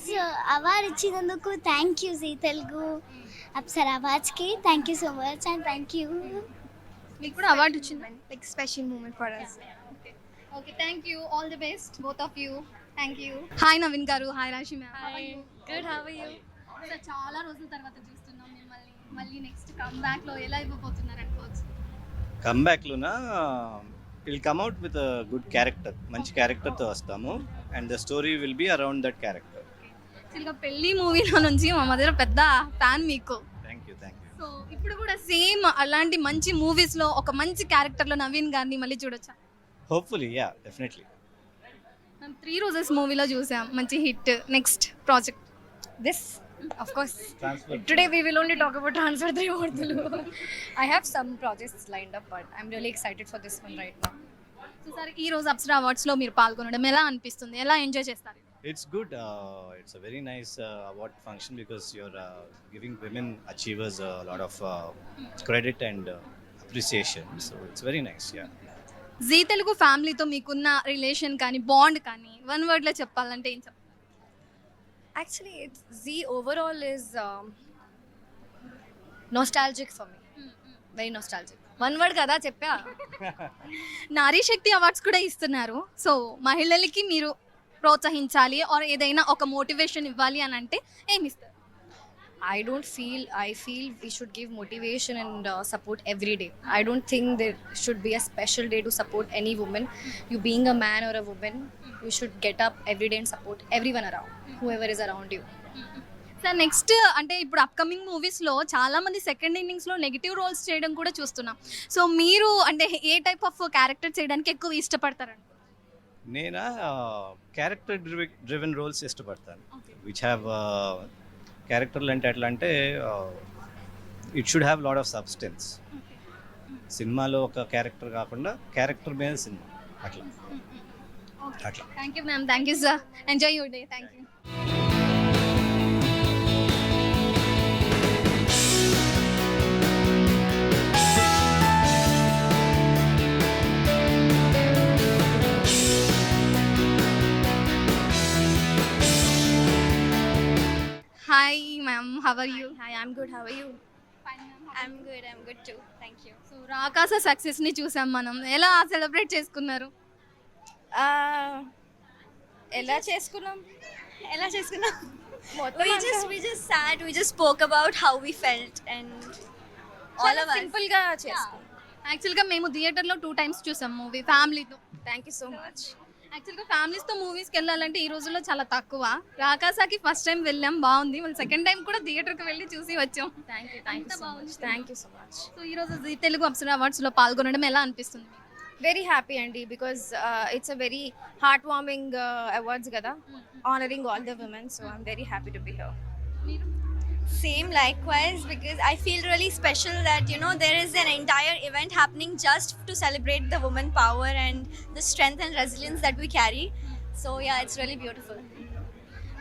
సో అవార్డు ఇచ్చినందుకు థ్యాంక్ యూ జీ తెలుగు అప్సరా అవార్డ్స్కి. Thank you so much and thank you. మీకు కూడా అవార్డు వచ్చింది. Like special moment for us. Okay, thank you. All the best both of you. Thank you. Hi Naveen garu. Hi Rashi ma'am. Good. How are you? Sir చాలా రోజుల తర్వాత చూస్తున్నాం మిమ్మల్ని. మళ్ళీ next కమ్బ్యాక్లో ఎలా ఇవ్వబోతున్నారు అనుకోవచ్చు? కమ్బ్యాక్లోనా will come out with good character, మంచి క్యారెక్టర్తో వస్తాము. And the story will be around that character. యాక్చువల్గా పెళ్లి మూవీలో నుంచి మా మదర్ పెద్ద ఫ్యాన్ మీకు. Thank you. సో ఇప్పుడు కూడా సేమ్ అలాంటి మంచి మూవీస్లో ఒక మంచి క్యారెక్టర్లో నవీన్ గారిని మళ్ళీ చూడొచ్చా? Hopefully, yeah, definitely. మేము 3 రోజెస్ మూవీలో చూసాం, మంచి hit. Next project? This, of course. Transfer. Today we will only talk about Transfer 3 Murtulu. I have some projects lined up, but I'm really excited for this one right now. So sir ఈ రోజు అప్సరా అవార్డ్స్లో మీరు పాల్గొనడం ఎలా అనిపిస్తుంది? ఎలా enjoy చేస్తారు? It's good. It's a very nice award function because you're giving women achievers a lot of credit and appreciation. So it's very nice, yeah. Zee Telugu ఫ్యామిలీతో మీకున్న రిలేషన్ కానీ బాండ్ కానీ వన్ వర్డ్లో చెప్పాలంటే ఏం చెప్తారు? Actually, Zee overall is nostalgic for me. Very nostalgic. One word kada చెప్పా. నారీ శక్తి awards కూడా ఇస్తున్నారు. సో మహిళలకి మీరు ప్రోత్సహించాలి ఆర్ ఏదైనా ఒక మోటివేషన్ ఇవ్వాలి అని అంటే ఏమి ఇస్తారు? I feel we should give motivation and support every day. I don't think there should be a special day to support any woman. You being a man or a woman, you should get up every day and support everyone around, whoever is around you. Sir next అంటే ఇప్పుడు upcoming మూవీస్లో చాలా మంది second ఇన్నింగ్స్లో negative roles చేయడం కూడా చూస్తున్నాం. So మీరు అంటే ఏ టైప్ ఆఫ్ క్యారెక్టర్ చేయడానికి ఎక్కువ ఇష్టపడతారండి? నేనా క్యారెక్టర్ డ్రివెన్ రోల్స్ ఇష్టపడతాను. విచ్ హ్యావ్ క్యారెక్టర్లు అంటే ఎట్లా అంటే it should have lot of substance. సినిమాలో ఒక క్యారెక్టర్ కాకుండా క్యారెక్టర్ మీద సినిమా అట్లా. Thank you ma'am. Thank you sir. Enjoy your day. Thank you. Hi ma'am, how are you? Hi, I'm good. How are you? Fine ma'am. I'm good too. Thank you. So Rakasa success ని చూసాం మనం. ఎలా celebrate చేసుకున్నారు? ఎలా చేసుకున్నాం? We just sat, we just spoke about how we felt and all of us. Simple గా చేసుకున్నాం. యాక్చువల్గా మేము థియేటర్లో 2 times చూసాం మూవీ ఫ్యామిలీతో. Thank you so much. యాక్చువల్గా ఫ్యామిలీస్తో మూవీస్కి వెళ్ళాలంటే ఈ రోజుల్లో చాలా తక్కువ. రాకాసాకి ఫస్ట్ టైం వెళ్ళాం, బాగుంది. మళ్ళీ సెకండ్ టైం కూడా థియేటర్కి వెళ్ళి చూసి వచ్చాం. Thank you so much. So ఈరోజు జీ తెలుగు అప్సరా అవార్డ్స్లో పాల్గొనడం ఎలా అనిపిస్తుంది? వెరీ హ్యాపీ అండి because it's a very heart warming awards కదా honouring all the women so I'm very happy to be here. Same likewise because I feel really special that there is an entire event happening just to celebrate the woman power and the strength and resilience that we carry. So yeah, it's really beautiful.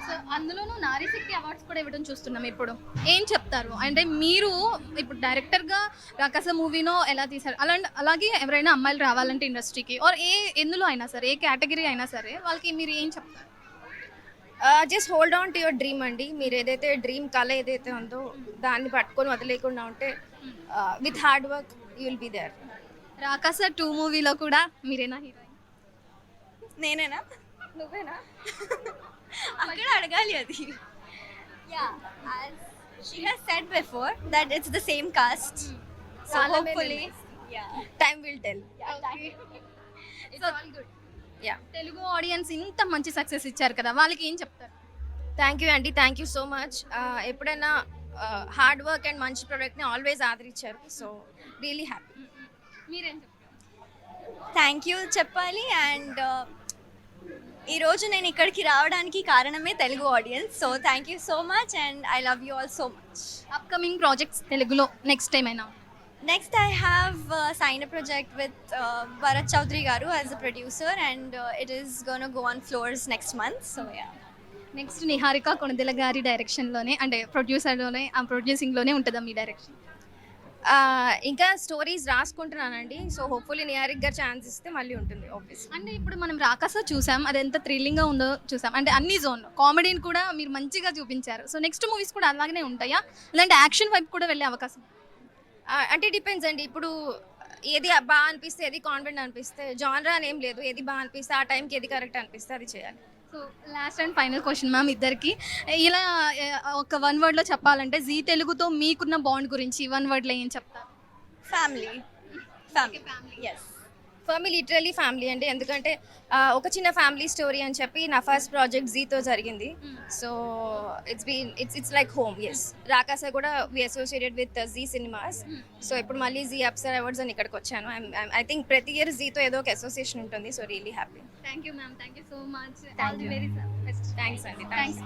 So అందులోనూ నారీ శక్తి awards కూడా ఇవ్వడం చూస్తున్నాం ఇప్పుడు. ఏం చెప్తారు అంటే మీరు ఇప్పుడు డైరెక్టర్గా రాకాస మూవీనో ఎలా తీశారు అలాగే ఎవరైనా అమ్మాయిలు రావాలంటే ఇండస్ట్రీకి ఆర్ ఎందులో అయినా సరే ఏ కేటగిరీ అయినా సరే వాళ్ళకి మీరు ఏం చెప్తారు? Just hold on to your dream అండి. మీరు ఏదైతే డ్రీమ్ కళ ఏదైతే ఉందో దాన్ని పట్టుకొని వదిలేకుండా ఉంటే with hard work you will be there. Rakasa 2 మూవీలో కూడా మీరేనా హీరోయిన్? నేనేనా? నువ్వేనా? అక్కడ అడగాలి అది. Yeah, as she has said before that it's the same cast. So hopefully, yeah, time will tell. It's all good. Telugu audience ఇంత మంచి సక్సెస్ ఇచ్చారు కదా, వాళ్ళకి ఏం చెప్తారు? థ్యాంక్ యూ అండి, థ్యాంక్ యూ సో మచ్. ఎప్పుడైనా హార్డ్ వర్క్ అండ్ మంచి ప్రోడక్ట్ని ఆల్వేస్ ఆదరించారు. So really happy. మీరేం చెప్తారు? థ్యాంక్ యూ చెప్పాలి. అండ్ ఈరోజు నేను ఇక్కడికి రావడానికి కారణమే Telugu audience. So thank you so much and I love you all so much. Upcoming projects తెలుగులో నెక్స్ట్ టైం అయినా? Next, I have signed a project with Bharat Chaudhary Garu as a producer, and it is going to go on floors next month. So yeah. Next Niharika Konidela గారి డైరెక్షన్లోనే అంటే ప్రొడ్యూసర్లోనే ఆ ప్రొడ్యూసింగ్లోనే ఉంటుందా మీ direction? ఇంకా stories రాసుకుంటున్నానండి. So hopefully నిహారిక్ గారు chance ఇస్తే మళ్ళీ ఉంటుంది obvious. అంటే ఇప్పుడు మనం రాకాస చూసాం, అది ఎంత థ్రిల్లింగ్గా ఉందో చూసాం. అంటే అన్ని జోన్ కామెడీని కూడా మీరు మంచిగా చూపించారు. సో నెక్స్ట్ మూవీస్ కూడా అలాగనే ఉంటాయా, లేదంటే యాక్షన్ వైపు కూడా వెళ్ళే అవకాశం? అంటే డిపెండ్స్ అండి. ఇప్పుడు ఏది బాగా అనిపిస్తే, ఏది కాన్ఫిడెంట్ అనిపిస్తే, జానరా అని ఏం లేదు. ఏది బాగా అనిపిస్తే ఆ టైంకి ఏది కరెక్ట్ అనిపిస్తే అది చేయాలి. So last and final question ma'am ఇద్దరికి. ఇలా ఒక 1 వర్డ్లో చెప్పాలంటే జీ తెలుగుతో మీకున్న బాండ్ గురించి 1 వర్డ్లో ఏం చెప్తారు? Family. Yes. For me literally family అండి. ఎందుకంటే ఒక చిన్న ఫ్యామిలీ స్టోరీ అని చెప్పి నా ఫస్ట్ ప్రాజెక్ట్ జీతో జరిగింది. So it's like home. Yes, Rakasa కూడా we associated with Zee Cinemas. So ఇప్పుడు మళ్ళీ జీ అప్సరా అవార్డ్స్ అని ఇక్కడికి వచ్చాను. ఐ థింక్ ప్రతి ఇయర్ జీతో ఏదో ఒక అసోసియేషన్ ఉంటుంది. So really happy. Thank you ma'am, thank you so much. Thank you. Very best. Thanks అండి. Thanks.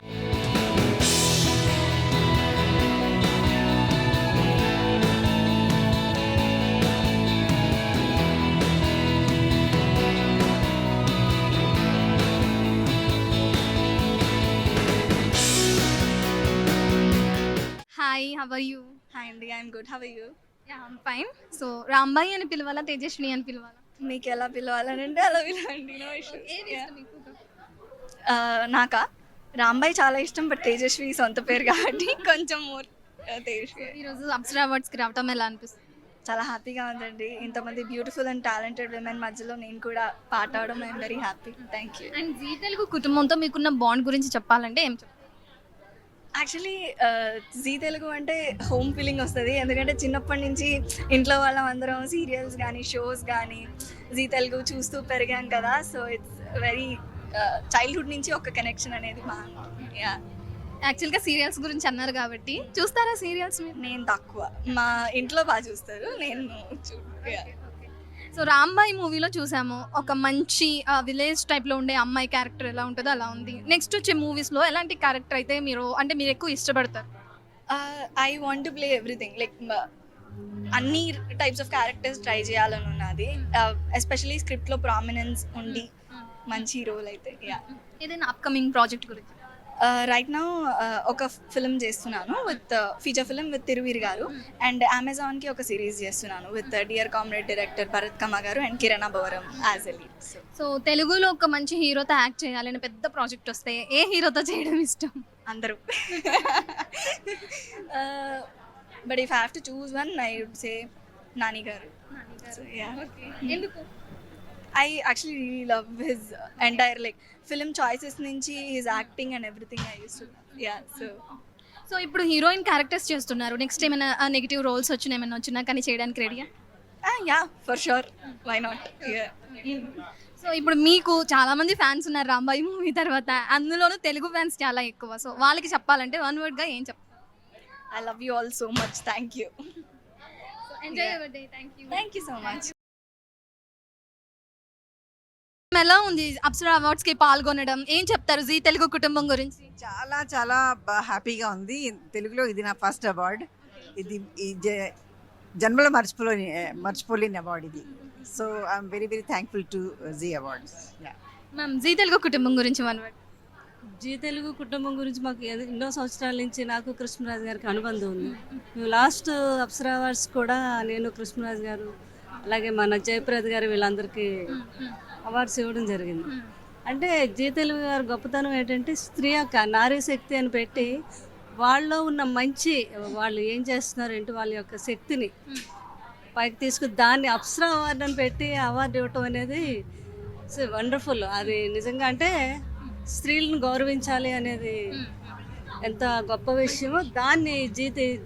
Hi, how are you? Hi Andy, I'm good. How are you? Yeah, I'm fine. So Rambai అని పిలవాలా, తేజస్విని అని పిలవాలా? మీకు ఎలా పిలవాలనంటే అలా పిలవండి. No issue. ఏది ఇష్టం మీకు? నాకా రాంబాయ్ చాలా ఇష్టం, బట్ తేజస్వి సొంత పేరు కాబట్టి కొంచెం మోర్ తేజస్వి. ఈరోజు అప్సరా అవార్డ్స్కి రావటం ఎలా అనిపిస్తుంది? చాలా హ్యాపీగా ఉందండి. ఇంతమంది బ్యూటిఫుల్ అండ్ టాలెంటెడ్ విమెన్ మధ్యలో నేను కూడా పార్ట్ అవడం I'm very happy. Thank you. And Zee Telugu కుటుంబంతో మీకున్న బాండ్ గురించి చెప్పాలంటే ఏం చెప్తారు? యాక్చువల్లీ జీ తెలుగు అంటే హోమ్ ఫీలింగ్ వస్తుంది. ఎందుకంటే చిన్నప్పటి నుంచి ఇంట్లో వాళ్ళం అందరం సీరియల్స్ కానీ షోస్ కానీ జీ తెలుగు చూస్తూ పెరిగాం కదా. సో ఇట్స్ వెరీ చైల్డ్హుడ్ నుంచి ఒక కనెక్షన్ అనేది బాగా. యాక్చువల్గా సీరియల్స్ గురించి అన్నారు కాబట్టి చూస్తారా సీరియల్స్ మీరు? నేను తక్కువ, మా ఇంట్లో బాగా చూస్తారు, నేను సో రాంబాయి మూవీలో చూసాము, ఒక మంచి విలేజ్ టైప్లో ఉండే అమ్మాయి క్యారెక్టర్ ఎలా ఉంటుందో అలా ఉంది. నెక్స్ట్ వచ్చే మూవీస్లో ఎలాంటి క్యారెక్టర్ అయితే మీరు ఎక్కువ ఇష్టపడతారు? I want to play everything, like అన్ని టైప్స్ ఆఫ్ క్యారెక్టర్స్ ట్రై చేయాలని ఉన్నది. ఎస్పెషలీ స్క్రిప్ట్లో ప్రామినెన్స్ ఉండి మంచి రోల్ అయితే. ఏదైనా అప్కమింగ్ ప్రాజెక్ట్ గురించి? రైట్ నౌ ఒక ఫిల్మ్ చేస్తున్నాను with feature film with Thiruveer garu, and అమెజాన్కి ఒక సిరీస్ చేస్తున్నాను with Dear Comrade director Bharath Kamma garu and Kiran Bavaram as a lead. So తెలుగులో ఒక మంచి హీరోతో యాక్ట్ చేయాలని పెద్ద ప్రాజెక్ట్ వస్తే ఏ హీరోతో చేయడం ఇష్టం? అందరూ. But if I have to choose one I would say Nani garu. ఎందుకు? I actually really love his entire film choices nunchi his acting and everything I used to love. Yeah, so ఇప్పుడు heroine characters చేస్తున్నారు. Next ఏమైనా negative roles వచ్చినా కానీ చేయడానికి రెడీయా? Yeah, for sure. Why not? Yeah. So ఇప్పుడు మీకు చాలా మంది ఫ్యాన్స్ ఉన్నారు రాంబాయి మూవీ తర్వాత, అందులోనూ తెలుగు ఫ్యాన్స్ చాలా ఎక్కువ. సో వాళ్ళకి చెప్పాలంటే 1 వర్డ్గా ఏం చెప్తారు? I love you all so much. Thank you. Enjoy your day. Thank you. Thank you so much. ఎలా ఉంది అప్సరా అవార్డ్స్ కి పాల్గొనడం? ఏం చెప్తారు జీ తెలుగు కుటుంబం గురించి? చాలా చాలా హ్యాపీగా ఉంది. తెలుగులో ఇది నా ఫస్ట్ అవార్డ్. ఇది జన్మలో మర్చిపోలేని అవార్డ్ ఇది. So I'm very very thankful to Zee awards. Ma'am Zee Telugu కుటుంబం గురించి మనవాడు. జీ తెలుగు కుటుంబం గురించి మాకు ఎన్నో సంవత్సరాల నుంచి నాకు కృష్ణరాజు గారికి అనుబంధం ఉంది. మేము లాస్ట్ అప్సరా అవార్డ్స్ కూడా నేను కృష్ణరాజు గారు అలాగే మన జయప్రద గారు వీళ్ళందరికీ అవార్డ్స్ ఇవ్వడం జరిగింది. అంటే జీ తెలుగు గారు గొప్పతనం ఏంటంటే స్త్రీ యొక్క నారీ శక్తి అని పెట్టి వాళ్ళలో ఉన్న మంచి వాళ్ళు ఏం చేస్తున్నారు ఏంటి వాళ్ళ యొక్క శక్తిని పైకి తీసుకుని దాన్ని అప్సరా అవార్డు అని పెట్టి అవార్డు ఇవ్వటం అనేది వండర్ఫుల్. అది నిజంగా అంటే స్త్రీలను గౌరవించాలి అనేది ఎంత గొప్ప విషయమో దాన్ని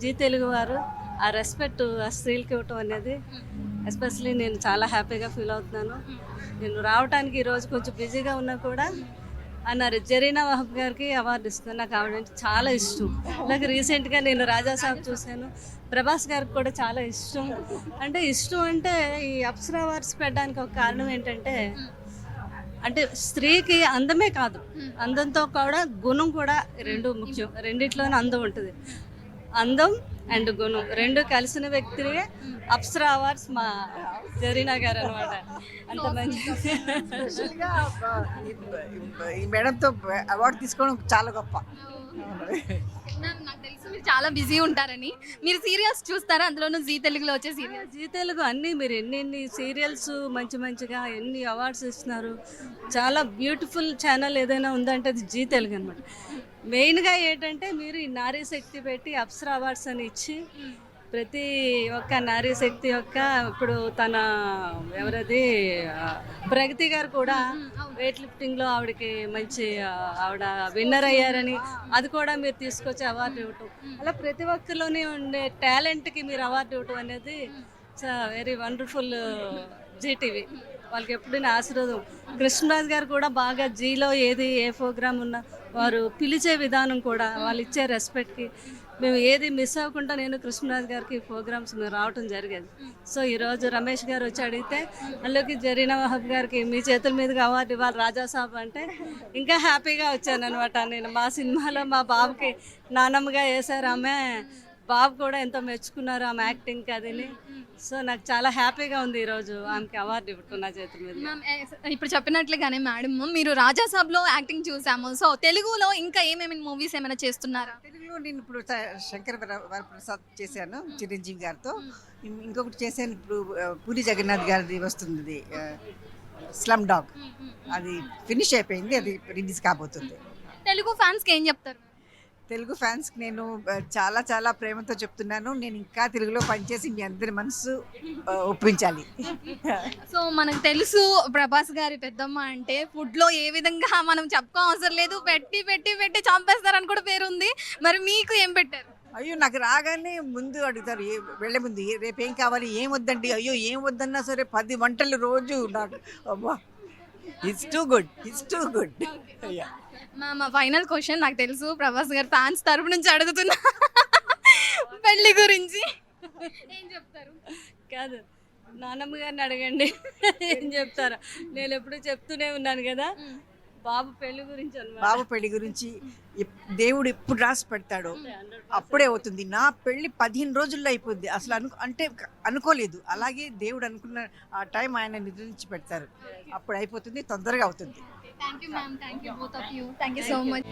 జీ తెలుగు వారు ఆ రెస్పెక్ట్ ఆ స్త్రీలకి ఇవ్వటం అనేది ఎస్పెషలీ నేను చాలా హ్యాపీగా ఫీల్ అవుతున్నాను. నేను రావడానికి ఈరోజు కొంచెం బిజీగా ఉన్నా కూడా అన్నారు జరీనా వహబ్ గారికి అవార్డు ఇస్తున్నాను. నాకు ఆవిడంటే చాలా ఇష్టం. అలాగే రీసెంట్గా నేను రాజా సాబ్ చూశాను. ప్రభాస్ గారికి కూడా చాలా ఇష్టం. అంటే ఇష్టం అంటే ఈ అప్సరా అవార్డ్స్ పెట్టడానికి ఒక కారణం ఏంటంటే అంటే స్త్రీకి అందమే కాదు, అందంతో కూడా గుణం కూడా రెండు ముఖ్యం. రెండిట్లోనే అందం ఉంటుంది. అందం అండ్ గుణం రెండు కలిసిన వ్యక్తినే అప్సరా అవార్డ్స్ మా జరీనా గారు అనమాట. అంత మంచి స్పెషల్గా ఈ మేడంతో అవార్డు తీసుకోవడం చాలా గొప్ప. మ్యామ్ నాకు తెలుసు మీరు చాలా బిజీ ఉంటారని. మీరు సీరియల్స్ చూస్తారా? అందులోనూ జీ తెలుగులో వచ్చే సీరియల్స్. జీ తెలుగు అన్నీ మీరు ఎన్ని సీరియల్స్ మంచిగా ఎన్ని అవార్డ్స్ ఇస్తున్నారు. చాలా బ్యూటిఫుల్ ఛానల్ ఏదైనా ఉందంటే అది జీ తెలుగు అనమాట. మెయిన్గా ఏంటంటే మీరు ఈ నారీ శక్తి పెట్టి అప్సరా అవార్డ్స్ అని ఇచ్చి ప్రతి ఒక్క నారీ శక్తి యొక్క ఇప్పుడు తన ఎవరది ప్రగతి గారు కూడా వెయిట్ లిఫ్టింగ్లో ఆవిడకి మంచి ఆవిడ విన్నర్ అయ్యారని అది కూడా మీరు తీసుకొచ్చి అవార్డు ఇవ్వటం, అలా ప్రతి ఒక్కరిలోనే ఉండే టాలెంట్కి మీరు అవార్డు ఇవ్వటం అనేది వెరీ వండర్ఫుల్. జీటీవీ వాళ్ళకి ఎప్పుడైనా ఆశీర్వాదం. కృష్ణరాజు గారు కూడా బాగా జీలో ఏది ఏ ప్రోగ్రామ్ ఉన్నా వారు పిలిచే విధానం కూడా వాళ్ళు ఇచ్చే రెస్పెక్ట్కి మేము ఏది మిస్ అవ్వకుండా నేను కృష్ణరాజు గారికి ప్రోగ్రామ్స్ మేము రావటం జరిగేది. సో ఈరోజు రమేష్ గారు వచ్చి అడిగితే అందులోకి జరీనా వహబ్ గారికి మీ చేతుల మీదుగా అవార్డు ఇవ్వాలి రాజా సాబ్ అంటే ఇంకా హ్యాపీగా వచ్చాను అనమాట. నేను మా సినిమాలో మా బాబుకి నానమ్మగా వేశారు ఆమె. బాబు కూడా ఎంతో మెచ్చుకున్నారు ఆమె యాక్టింగ్కి అదిని. సో నాకు చాలా హ్యాపీగా ఉంది ఈరోజు ఆమెకి అవార్డు ఇవ్వటున్నా చేతుల మీద. మ్యామ్ ఇప్పుడు చెప్పినట్లుగానే మేడం మీరు రాజా సాబ్లో యాక్టింగ్ చూసాము. సో తెలుగులో ఇంకా ఏమేమి మూవీస్ ఏమైనా చేస్తున్నారా? తెలుగులో నేను ఇప్పుడు శంకర్ వరప్రసాద్ చేశాను చిరంజీవి గారితో. ఇంకొకటి చేశాను ఇప్పుడు పూరి జగన్నాథ్ గారిది వస్తుంది స్లమ్ డాగ్. అది ఫినిష్ అయిపోయింది, అది రిలీజ్ కాబోతుంది. తెలుగు ఫ్యాన్స్కి ఏం చెప్తారు? తెలుగు ఫ్యాన్స్కి నేను చాలా చాలా ప్రేమతో చెప్తున్నాను, నేను ఇంకా తెలుగులో పనిచేసి మీ అందరి మనసు ఒప్పించాలి. సో మనకు తెలుసు ప్రభాస్ గారి పెద్దమ్మ అంటే ఫుడ్లో ఏ విధంగా మనం చెప్పుకో అవసరం లేదు, పెట్టి పెట్టి పెట్టి చంపేస్తారని కూడా పేరుంది. మరి మీకు ఏం పెట్టారు? అయ్యో నాకు రాగానే ముందు అడుగుతారు వెళ్ళే ముందు రేపు ఏం కావాలి, ఏం వద్దండి. అయ్యో ఏం వద్దన్నా సరే 10 వంటలు రోజు నాకు. అబ్బా ఇట్స్ టూ గుడ్. మా ఫైనల్ క్వశ్చన్, నాకు తెలుసు ప్రభాస్ గారు ఫ్యాన్స్ తరపు నుంచి అడుగుతున్నా పెళ్లి గురించి ఏం చెప్తారు? కాదు నానమ్మ గారిని అడగండి ఏం చెప్తారా. నేను ఎప్పుడు చెప్తూనే ఉన్నాను కదా బాబు పెళ్లి గురించి అన్నమాట. బాబు పెళ్లి గురించి దేవుడు ఎప్పుడు రాసి పెడతాడో అప్పుడే అవుతుంది. నా పెళ్లి 15 రోజుల్లో అయిపోద్ది. అసలు అనుకోలేదు. అలాగే దేవుడు అనుకున్న ఆ టైం ఆయన నిర్ణయించి పెడతారు, అప్పుడు అయిపోతుంది, తొందరగా అవుతుంది. Thank you ma'am, thank you both of you, thank you so much.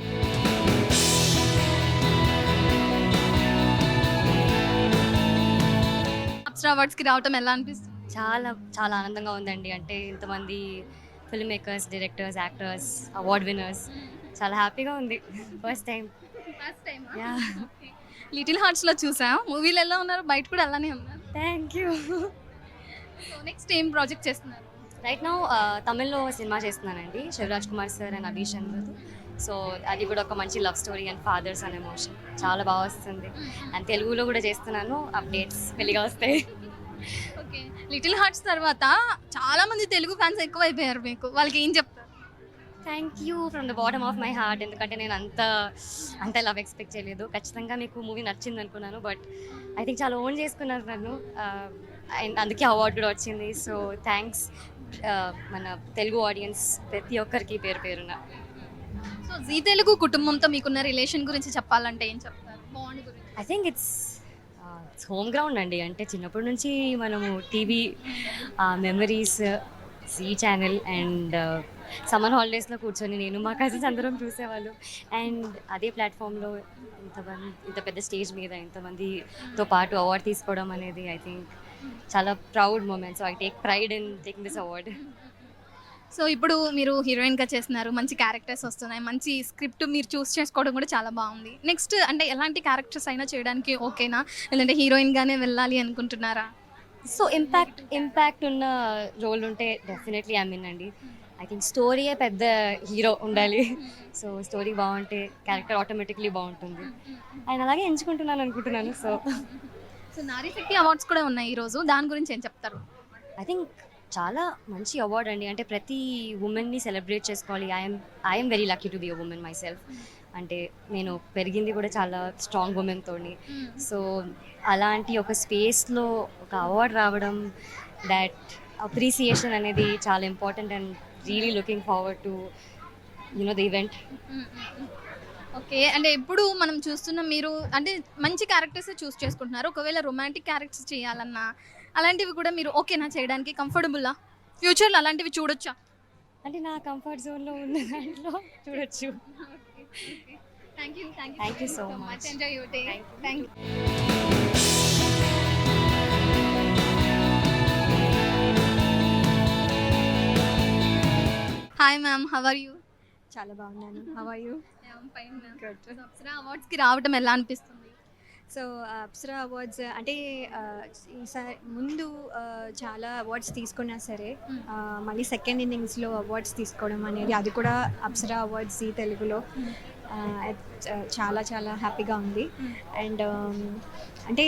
Apsara అవార్డ్స్కి రావటం ఎలా అనిపిస్తుంది? చాలా చాలా ఆనందంగా ఉందండి. అంటే ఇంతమంది film makers, directors, actors, award winners, చాలా హ్యాపీగా ఉంది. First time. లిటిల్ హార్ట్స్లో చూసాం. మూవీలు ఎలా ఉన్నారు? బయట కూడా అలానే ఉన్నారు. Thank you. సో నెక్స్ట్ ఏం ప్రాజెక్ట్ చేస్తున్నారు? రైట్ నౌ తమిళ్లో సినిమా చేస్తున్నానండి, Shivaraj Kumar sir and Abhi Shankar. So అది కూడా ఒక మంచి love story and fathers and emotion, చాలా బాగా వస్తుంది. అండ్ తెలుగులో కూడా చేస్తున్నాను, అప్డేట్స్ మెల్లిగా వస్తాయి. ఓకే, లిటిల్ హార్ట్స్ తర్వాత చాలా మంది తెలుగు ఫ్యాన్స్ ఎక్కువ అయిపోయారు మీకు, వాళ్ళకి ఏం చెప్తారు? Thank you from the bottom of my heart. ఎందుకంటే నేను అంత లవ్ ఎక్స్పెక్ట్ చేయలేదు. ఖచ్చితంగా మీకు మూవీ నచ్చింది అనుకున్నాను, బట్ ఐ థింక్ చాలా ఓన్ చేసుకున్నారు నన్ను, అండ్ అందుకే అవార్డు కూడా వచ్చింది. సో థ్యాంక్స్ మన తెలుగు ఆడియన్స్ ప్రతి ఒక్కరికి పేరు పేరున. సో జీ తెలుగు కుటుంబంతో మీకున్న రిలేషన్ గురించి చెప్పాలంటే ఏం చెప్తారు? బాండ్ గురించి. I think it's home ground అండి. అంటే చిన్నప్పటి నుంచి మనము TV memories, Zee channel and summer హాలిడేస్లో కూర్చొని నేను మా కజిన్స్ అందరం చూసేవాళ్ళు. అండ్ అదే ప్లాట్ఫామ్లో ఇంత పెద్ద స్టేజ్ మీద ఇంతమందితో పాటు అవార్డు తీసుకోవడం అనేది ఐ థింక్ చాలా proud moment. So I take pride in taking this award. So ఇప్పుడు మీరు హీరోయిన్గా చేస్తున్నారు, మంచి క్యారెక్టర్స్ వస్తున్నాయి, మంచి స్క్రిప్ట్ మీరు చూస్ చేసుకోవడం కూడా చాలా బాగుంది. నెక్స్ట్ అంటే ఎలాంటి క్యారెక్టర్స్ అయినా చేయడానికి ఓకేనా, లేదంటే హీరోయిన్గానే వెళ్ళాలి అనుకుంటున్నారా? సో ఇంపాక్ట్ ఉన్న రోల్ ఉంటే డెఫినెట్లీ ఐ మీన్ అండి. ఐ థింక్ స్టోరీయే పెద్ద హీరో ఉండాలి. సో స్టోరీ బాగుంటే క్యారెక్టర్ ఆటోమేటిక్లీ బాగుంటుంది. ఆయన అలాగే ఎంచుకుంటున్నాను అనుకుంటున్నాను. సో నారీ శక్తి అవార్డ్స్ కూడా ఉన్నాయి ఈరోజు, దాని గురించి ఏం చెప్తారు? ఐ థింక్ చాలా మంచి అవార్డ్ అండి. అంటే ప్రతి ఉమెన్ని సెలబ్రేట్ చేసుకోవాలి. I'm very lucky to be a women my self. అంటే నేను పెరిగింది కూడా చాలా స్ట్రాంగ్ ఉమెన్తోని. సో అలాంటి ఒక స్పేస్లో ఒక అవార్డ్ రావడం, దాట్ అప్రిసియేషన్ అనేది చాలా important and really looking forward to the event. Okay, అంటే ఎప్పుడు మనం చూస్తున్నాం మీరు అంటే మంచి క్యారెక్టర్స్ చూస్ చేసుకుంటున్నారు. ఒకవేళ రొమాంటిక్ క్యారెక్టర్స్ చేయాలన్నా అలాంటివి కూడా మీరు ఓకేనా చేయడానికి? కంఫర్టబుల్లా? ఫ్యూచర్లో అలాంటివి చూడొచ్చా? అంటే నా కంఫర్ట్ జోన్లో ఉన్న దాంట్లో చూడొచ్చు. Thank you so much. Enjoy your day. Thank you. Hi ma'am, how are you? చాలా బాగున్నాను. How are you? అప్సరా అవార్డ్స్కి రావడం ఎలా అనిపిస్తుంది? సో అప్సరా అవార్డ్స్ అంటే ఈసారి ముందు చాలా అవార్డ్స్ తీసుకున్నా సరే మళ్ళీ సెకండ్ ఇన్నింగ్స్లో అవార్డ్స్ తీసుకోవడం అనేది, అది కూడా అప్సరా అవార్డ్స్ ఈ తెలుగులో, చాలా చాలా హ్యాపీగా ఉంది. అండ్ అంటే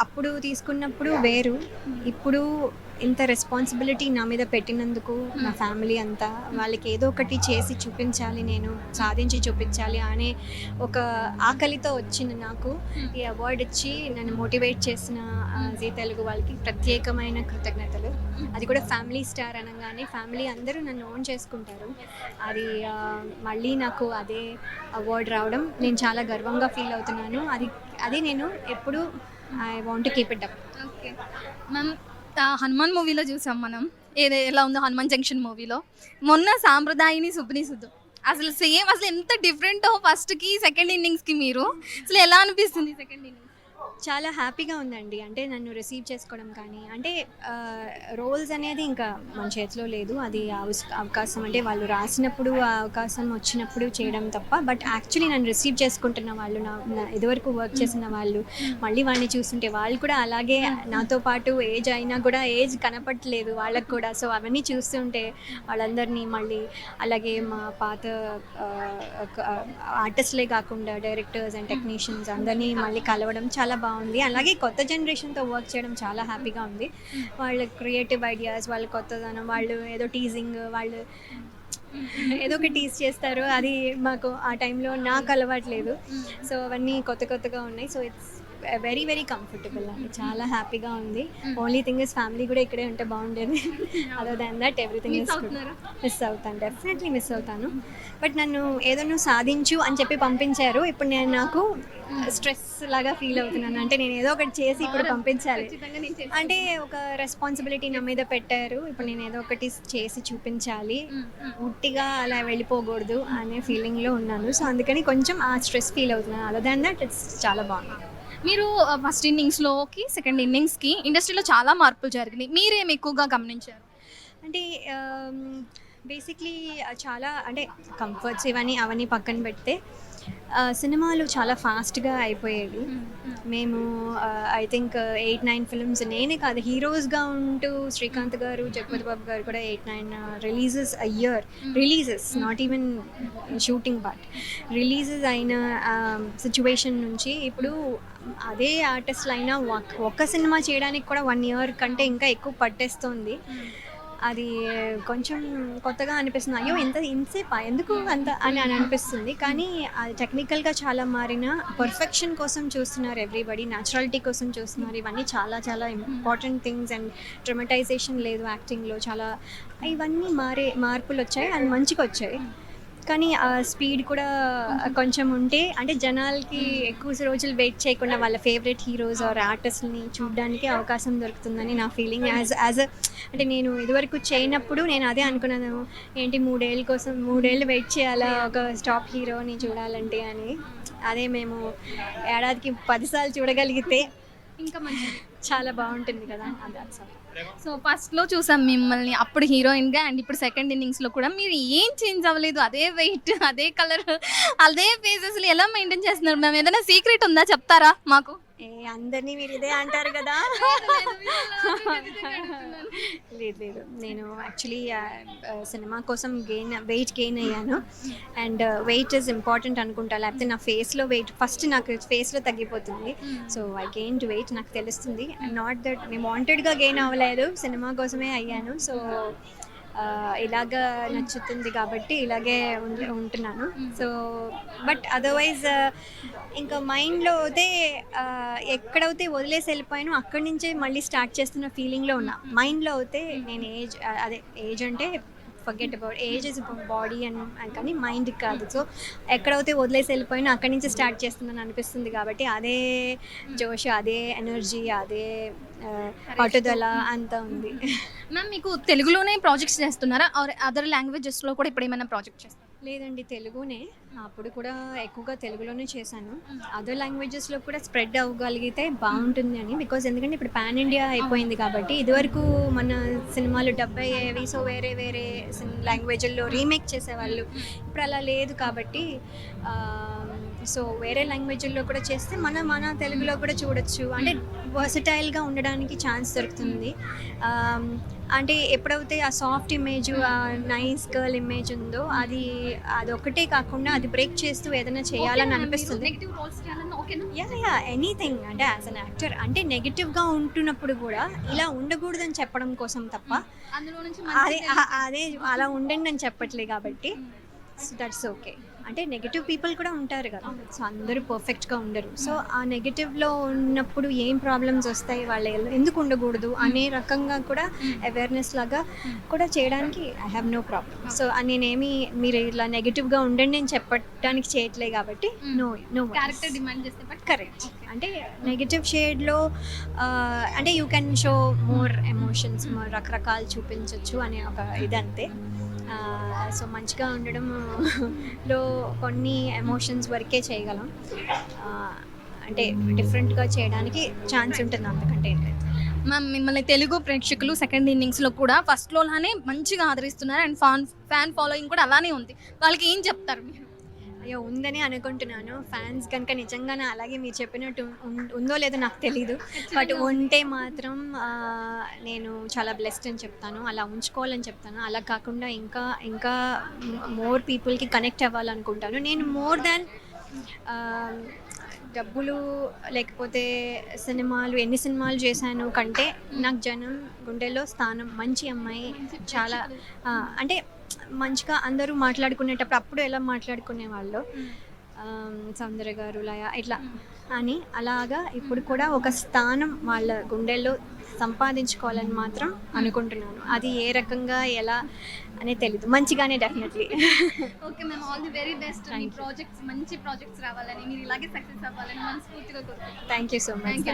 అప్పుడు తీసుకున్నప్పుడు వేరు, ఇప్పుడు ఇంత రెస్పాన్సిబిలిటీ నా మీద పెట్టినందుకు నా ఫ్యామిలీ అంతా వాళ్ళకి ఏదో ఒకటి చేసి చూపించాలి, నేను సాధించి చూపించాలి అనే ఒక ఆకలితో వచ్చిన నాకు ఈ అవార్డు ఇచ్చి నన్ను మోటివేట్ చేసిన జీ తెలుగు వాళ్ళకి ప్రత్యేకమైన కృతజ్ఞతలు. అది కూడా ఫ్యామిలీ స్టార్ అనగానే ఫ్యామిలీ అందరూ నన్ను ఓన్ చేసుకుంటారు. అది మళ్ళీ నాకు అదే అవార్డు రావడం నేను చాలా గర్వంగా ఫీల్ అవుతున్నాను. అది నేను ఎప్పుడు I want to keep it up. Okay ma'am, Hanuman మూవీలో చూసాం మనం, ఎలా ఉందో హనుమాన్ జంక్షన్ మూవీలో. మొన్న సాంప్రదాయిని సుబ్బిని సుద్దు, అసలు సేమ్, అసలు ఎంత డిఫరెంట్ ఫస్ట్కి సెకండ్ ఇన్నింగ్స్కి. మీరు అసలు ఎలా అనిపిస్తుంది సెకండ్ ఇన్నింగ్స్? చాలా హ్యాపీగా ఉందండి. అంటే నన్ను రిసీవ్ చేసుకోవడం కానీ, అంటే రోల్స్ అనేది ఇంకా మన చేతిలో లేదు. అది అవకాశం అంటే వాళ్ళు రాసినప్పుడు ఆ అవకాశం వచ్చినప్పుడు చేయడం తప్ప. బట్ యాక్చువల్లీ నన్ను రిసీవ్ చేసుకుంటున్న వాళ్ళు, నా ఇదివరకు వర్క్ చేసిన వాళ్ళు, మళ్ళీ వాళ్ళని చూస్తుంటే వాళ్ళు కూడా అలాగే నాతో పాటు ఏజ్ అయినా కూడా ఏజ్ కనపట్లేదు వాళ్ళకు కూడా. సో అవన్నీ చూస్తుంటే వాళ్ళందరినీ మళ్ళీ, అలాగే మా పాత ఆర్టిస్ట్లే కాకుండా డైరెక్టర్స్ అండ్ టెక్నీషియన్స్ అందరినీ మళ్ళీ కలవడం చాలా బాగుంది. అలాగే కొత్త జనరేషన్తో వర్క్ చేయడం చాలా హ్యాపీగా ఉంది. వాళ్ళ క్రియేటివ్ ఐడియాస్, వాళ్ళ కొత్తదనం, వాళ్ళు ఏదో టీజింగ్, వాళ్ళు ఏదో ఒక టీజ్ చేస్తారు, అది మాకు ఆ టైంలో నాకు అలవాట్లేదు. సో అవన్నీ కొత్తగా ఉన్నాయి. So it's very very comfortable అండి, చాలా హ్యాపీగా ఉంది. ఓన్లీ థింగ్ ఇస్ ఫ్యామిలీ కూడా ఇక్కడే ఉంటే బాగుండేది. Other than that everything is miss అవుతాను, డెఫినెట్లీ మిస్ అవుతాను. బట్ నన్ను ఏదైనా సాధించు అని చెప్పి పంపించారు. ఇప్పుడు నేను నాకు స్ట్రెస్ లాగా ఫీల్ అవుతున్నాను. అంటే నేను ఏదో ఒకటి చేసి ఇప్పుడు పంపించాలి, అంటే ఒక రెస్పాన్సిబిలిటీ నా మీద పెట్టారు. ఇప్పుడు నేను ఏదో ఒకటి చేసి చూపించాలి, ఉట్టిగా అలా వెళ్ళిపోకూడదు అనే ఫీలింగ్లో ఉన్నాను. సో అందుకని కొంచెం ఆ స్ట్రెస్ ఫీల్ అవుతున్నాను. అదర్ దాన్ దట్ ఇట్స్ చాలా బాగుంది. మీరు ఫస్ట్ ఇన్నింగ్స్లోకి సెకండ్ ఇన్నింగ్స్కి ఇండస్ట్రీలో చాలా మార్పులు జరిగినాయి, మీరేం ఎక్కువగా గమనించారు? అంటే బేసిక్లీ చాలా, అంటే కంఫర్ట్స్ అవన్నీ పక్కన పెడితే సినిమాలు చాలా ఫాస్ట్గా అయిపోయేవి. మేము ఐ థింక్ 8-9 ఫిల్మ్స్, నేనే కాదు హీరోస్గా ఉంటూ శ్రీకాంత్ గారు, జగపతి బాబు గారు కూడా 8-9 releases a year, releases not even shooting but releases అయిన సిచ్యువేషన్ నుంచి ఇప్పుడు అదే ఆర్టిస్టులు అయినా ఒక్క సినిమా చేయడానికి కూడా 1 year కంటే ఇంకా ఎక్కువ పట్టేస్తుంది. అది కొంచెం కొత్తగా అనిపిస్తుంది. అయ్యో ఇంతసేపా ఎందుకు అంత అని అనిపిస్తుంది. కానీ అది టెక్నికల్గా చాలా మారిన పర్ఫెక్షన్ కోసం చూస్తున్నారు ఎవ్రీబడి, న్యాచురాలిటీ కోసం చూస్తున్నారు. ఇవన్నీ చాలా చాలా ఇంపార్టెంట్ థింగ్స్. అండ్ డ్రమటైజేషన్ లేదు యాక్టింగ్లో, చాలా ఇవన్నీ మార్పులు వచ్చాయి అండ్ మంచిగా వచ్చాయి. కానీ ఆ స్పీడ్ కూడా కొంచెం ఉంటే అంటే జనాలకి ఎక్కువ రోజులు వెయిట్ చేయకుండా వాళ్ళ ఫేవరెట్ హీరోస్ ఆర్ ఆర్టిస్ట్ని చూడడానికి అవకాశం దొరుకుతుందని నా ఫీలింగ్. అంటే నేను ఇదివరకు చేయనప్పుడు నేను అదే అనుకున్నాను, ఏంటి 3 ఏళ్ళ కోసం 3 ఏళ్ళు వెయిట్ చేయాలా ఒక టాప్ హీరోని చూడాలంటే అని. అదే మేము ఏడాదికి 10 సార్లు చూడగలిగితే ఇంకా మంచిది, చాలా బాగుంటుంది కదా. అది సో ఫస్ట్లో చూసాం మిమ్మల్ని అప్పుడు హీరోయిన్గా, అండ్ ఇప్పుడు సెకండ్ ఇన్నింగ్స్లో కూడా మీరు ఏం చేంజ్ అవ్వలేదు, అదే వెయిట్, అదే కలర్, అదే ఫేసెస్లు ఎలా మెయింటైన్ చేస్తున్నారు మ్యామ్? ఏదైనా సీక్రెట్ ఉందా, చెప్తారా మాకు? అందరినీ మీరు ఇదే అంటారు కదా. లేదు, నేను యాక్చువల్లీ సినిమా కోసం వెయిట్ గెయిన్ అయ్యాను. అండ్ వెయిట్ ఈజ్ ఇంపార్టెంట్ అనుకుంటా, లేకపోతే నా ఫేస్లో వెయిట్ ఫస్ట్ నాకు ఫేస్లో తగ్గిపోతుంది. సో ఐ గెయిన్ వెయిట్, నాకు తెలుస్తుంది. నాట్ దట్ నేను వాంటెడ్గా గెయిన్ అవ్వలేదు, సినిమా కోసమే అయ్యాను. సో ఇలాగ నచ్చుతుంది కాబట్టి ఇలాగే ఉంటున్నాను. సో బట్ అదర్వైజ్ ఇంకా మైండ్లో అయితే ఎక్కడైతే వదిలేసి వెళ్ళిపోయానో అక్కడి నుంచే మళ్ళీ స్టార్ట్ చేస్తున్న ఫీలింగ్లో ఉన్నా. మైండ్లో అయితే నేను ఏజ్ అంటే forget about age is body and కానీ మైండ్ కాదు. సో ఎక్కడైతే వదిలేసి వెళ్ళిపోయినా అక్కడి నుంచి స్టార్ట్ చేస్తుందని అనిపిస్తుంది కాబట్టి అదే జోష్, అదే ఎనర్జీ, అదే పట్టుదల అంతా ఉంది. మ్యామ్ మీకు తెలుగులోనే ప్రాజెక్ట్స్ చేస్తున్నారా ఆర్ అదర్ లాంగ్వేజెస్లో కూడా ఇప్పుడు ఏమైనా ప్రాజెక్ట్ చేస్తారా? లేదండి, తెలుగునే. అప్పుడు కూడా ఎక్కువగా తెలుగులోనే చేశాను. అదర్ లాంగ్వేజెస్లో కూడా స్ప్రెడ్ అవ్వగలిగితే బాగుంటుంది అని. బికాజ్ ఎందుకంటే ఇప్పుడు పాన్ ఇండియా అయిపోయింది కాబట్టి, ఇదివరకు మన సినిమాలు డబ్ అయ్యేవి, సో వేరే వేరే లాంగ్వేజ్ల్లో రీమేక్ చేసేవాళ్ళు. ఇప్పుడు అలా లేదు కాబట్టి సో వేరే లాంగ్వేజ్ల్లో కూడా చేస్తే మన తెలుగులో కూడా చూడొచ్చు. అంటే వర్సటైల్గా ఉండడానికి ఛాన్స్ దొరుకుతుంది. అంటే ఎప్పుడైతే ఆ సాఫ్ట్ ఇమేజ్, ఆ నైస్ గర్ల్ ఇమేజ్ ఉందో అదొక్కటే కాకుండా అది బ్రేక్ చేస్తూ ఏదైనా చేయాలని అనిపిస్తుంది. Yeah anything. అంటే యాజ్ అన్ యాక్టర్ అంటే నెగిటివ్గా ఉంటున్నప్పుడు కూడా ఇలా ఉండకూడదని చెప్పడం కోసం తప్ప అదే అలా ఉండండి అని చెప్పట్లే కాబట్టి సో దట్స్ ఓకే. అంటే నెగిటివ్ పీపుల్ కూడా ఉంటారు కదా, సో అందరూ పర్ఫెక్ట్గా ఉండరు. సో ఆ నెగిటివ్లో ఉన్నప్పుడు ఏం ప్రాబ్లమ్స్ వస్తాయి, వాళ్ళు ఎందుకు ఉండకూడదు అనే రకంగా కూడా అవేర్నెస్ లాగా కూడా చేయడానికి I have no problem. So నేనేమి మీరు ఇలా నెగిటివ్గా ఉండండి అని చెప్పడానికి చేయట్లే కాబట్టి నో క్యారెక్టర్ డిమాండ్ చేస్తే బట్ కరెక్ట్. అంటే నెగిటివ్ షేడ్లో అంటే you can show more emotions, రకరకాలు చూపించవచ్చు అనే ఒక ఇదంతే. సో మంచిగా ఉండడంలో కొన్ని ఎమోషన్స్ వరకే చేయగలం. అంటే డిఫరెంట్గా చేయడానికి ఛాన్స్ ఉంటుంది, అంతకంటే ఏం లేదు. మ్యామ్ మిమ్మల్ని తెలుగు ప్రేక్షకులు సెకండ్ ఇన్నింగ్స్లో కూడా ఫస్ట్లోనే మంచిగా ఆదరిస్తున్నారు అండ్ ఫ్యాన్ ఫాలోయింగ్ కూడా అలానే ఉంది. వాళ్ళకి ఏం చెప్తారు మీరు? అయ్యో ఉందని అనుకుంటున్నాను. ఫ్యాన్స్ కనుక నిజంగానే అలాగే మీరు చెప్పినట్టు ఉందో లేదో నాకు తెలీదు, బట్ ఉంటే మాత్రం నేను చాలా బ్లెస్డ్ అని చెప్తాను. అలా ఉంచుకోవాలని చెప్తాను. అలా కాకుండా ఇంకా మోర్ పీపుల్కి కనెక్ట్ అవ్వాలనుకుంటాను. నేను మోర్ దాన్ డబ్బులు లేకపోతే ఎన్ని సినిమాలు చేశాను కంటే నాకు జనం గుండెల్లో స్థానం, మంచి అమ్మాయి, చాలా అంటే మంచిగా అందరూ మాట్లాడుకునేటప్పుడు అప్పుడు ఎలా మాట్లాడుకునేవాళ్ళు, సౌందర్య గారు లయ ఇట్లా అని అలాగా ఇప్పుడు కూడా ఒక స్థానం వాళ్ళ గుండెల్లో సంపాదించుకోవాలని మాత్రం అనుకుంటున్నాను. అది ఏ రకంగా ఎలా అనేది తెలీదు, మంచిగానే definitely. Okay ma'am, all the very best. Me projects మంచి ప్రాజెక్ట్స్ రావాలని, మీరు ఇలాగే సక్సెస్ అవ్వాలని మనస్ఫూర్తిగా కోరుకుంటున్నాను. Thank you so much.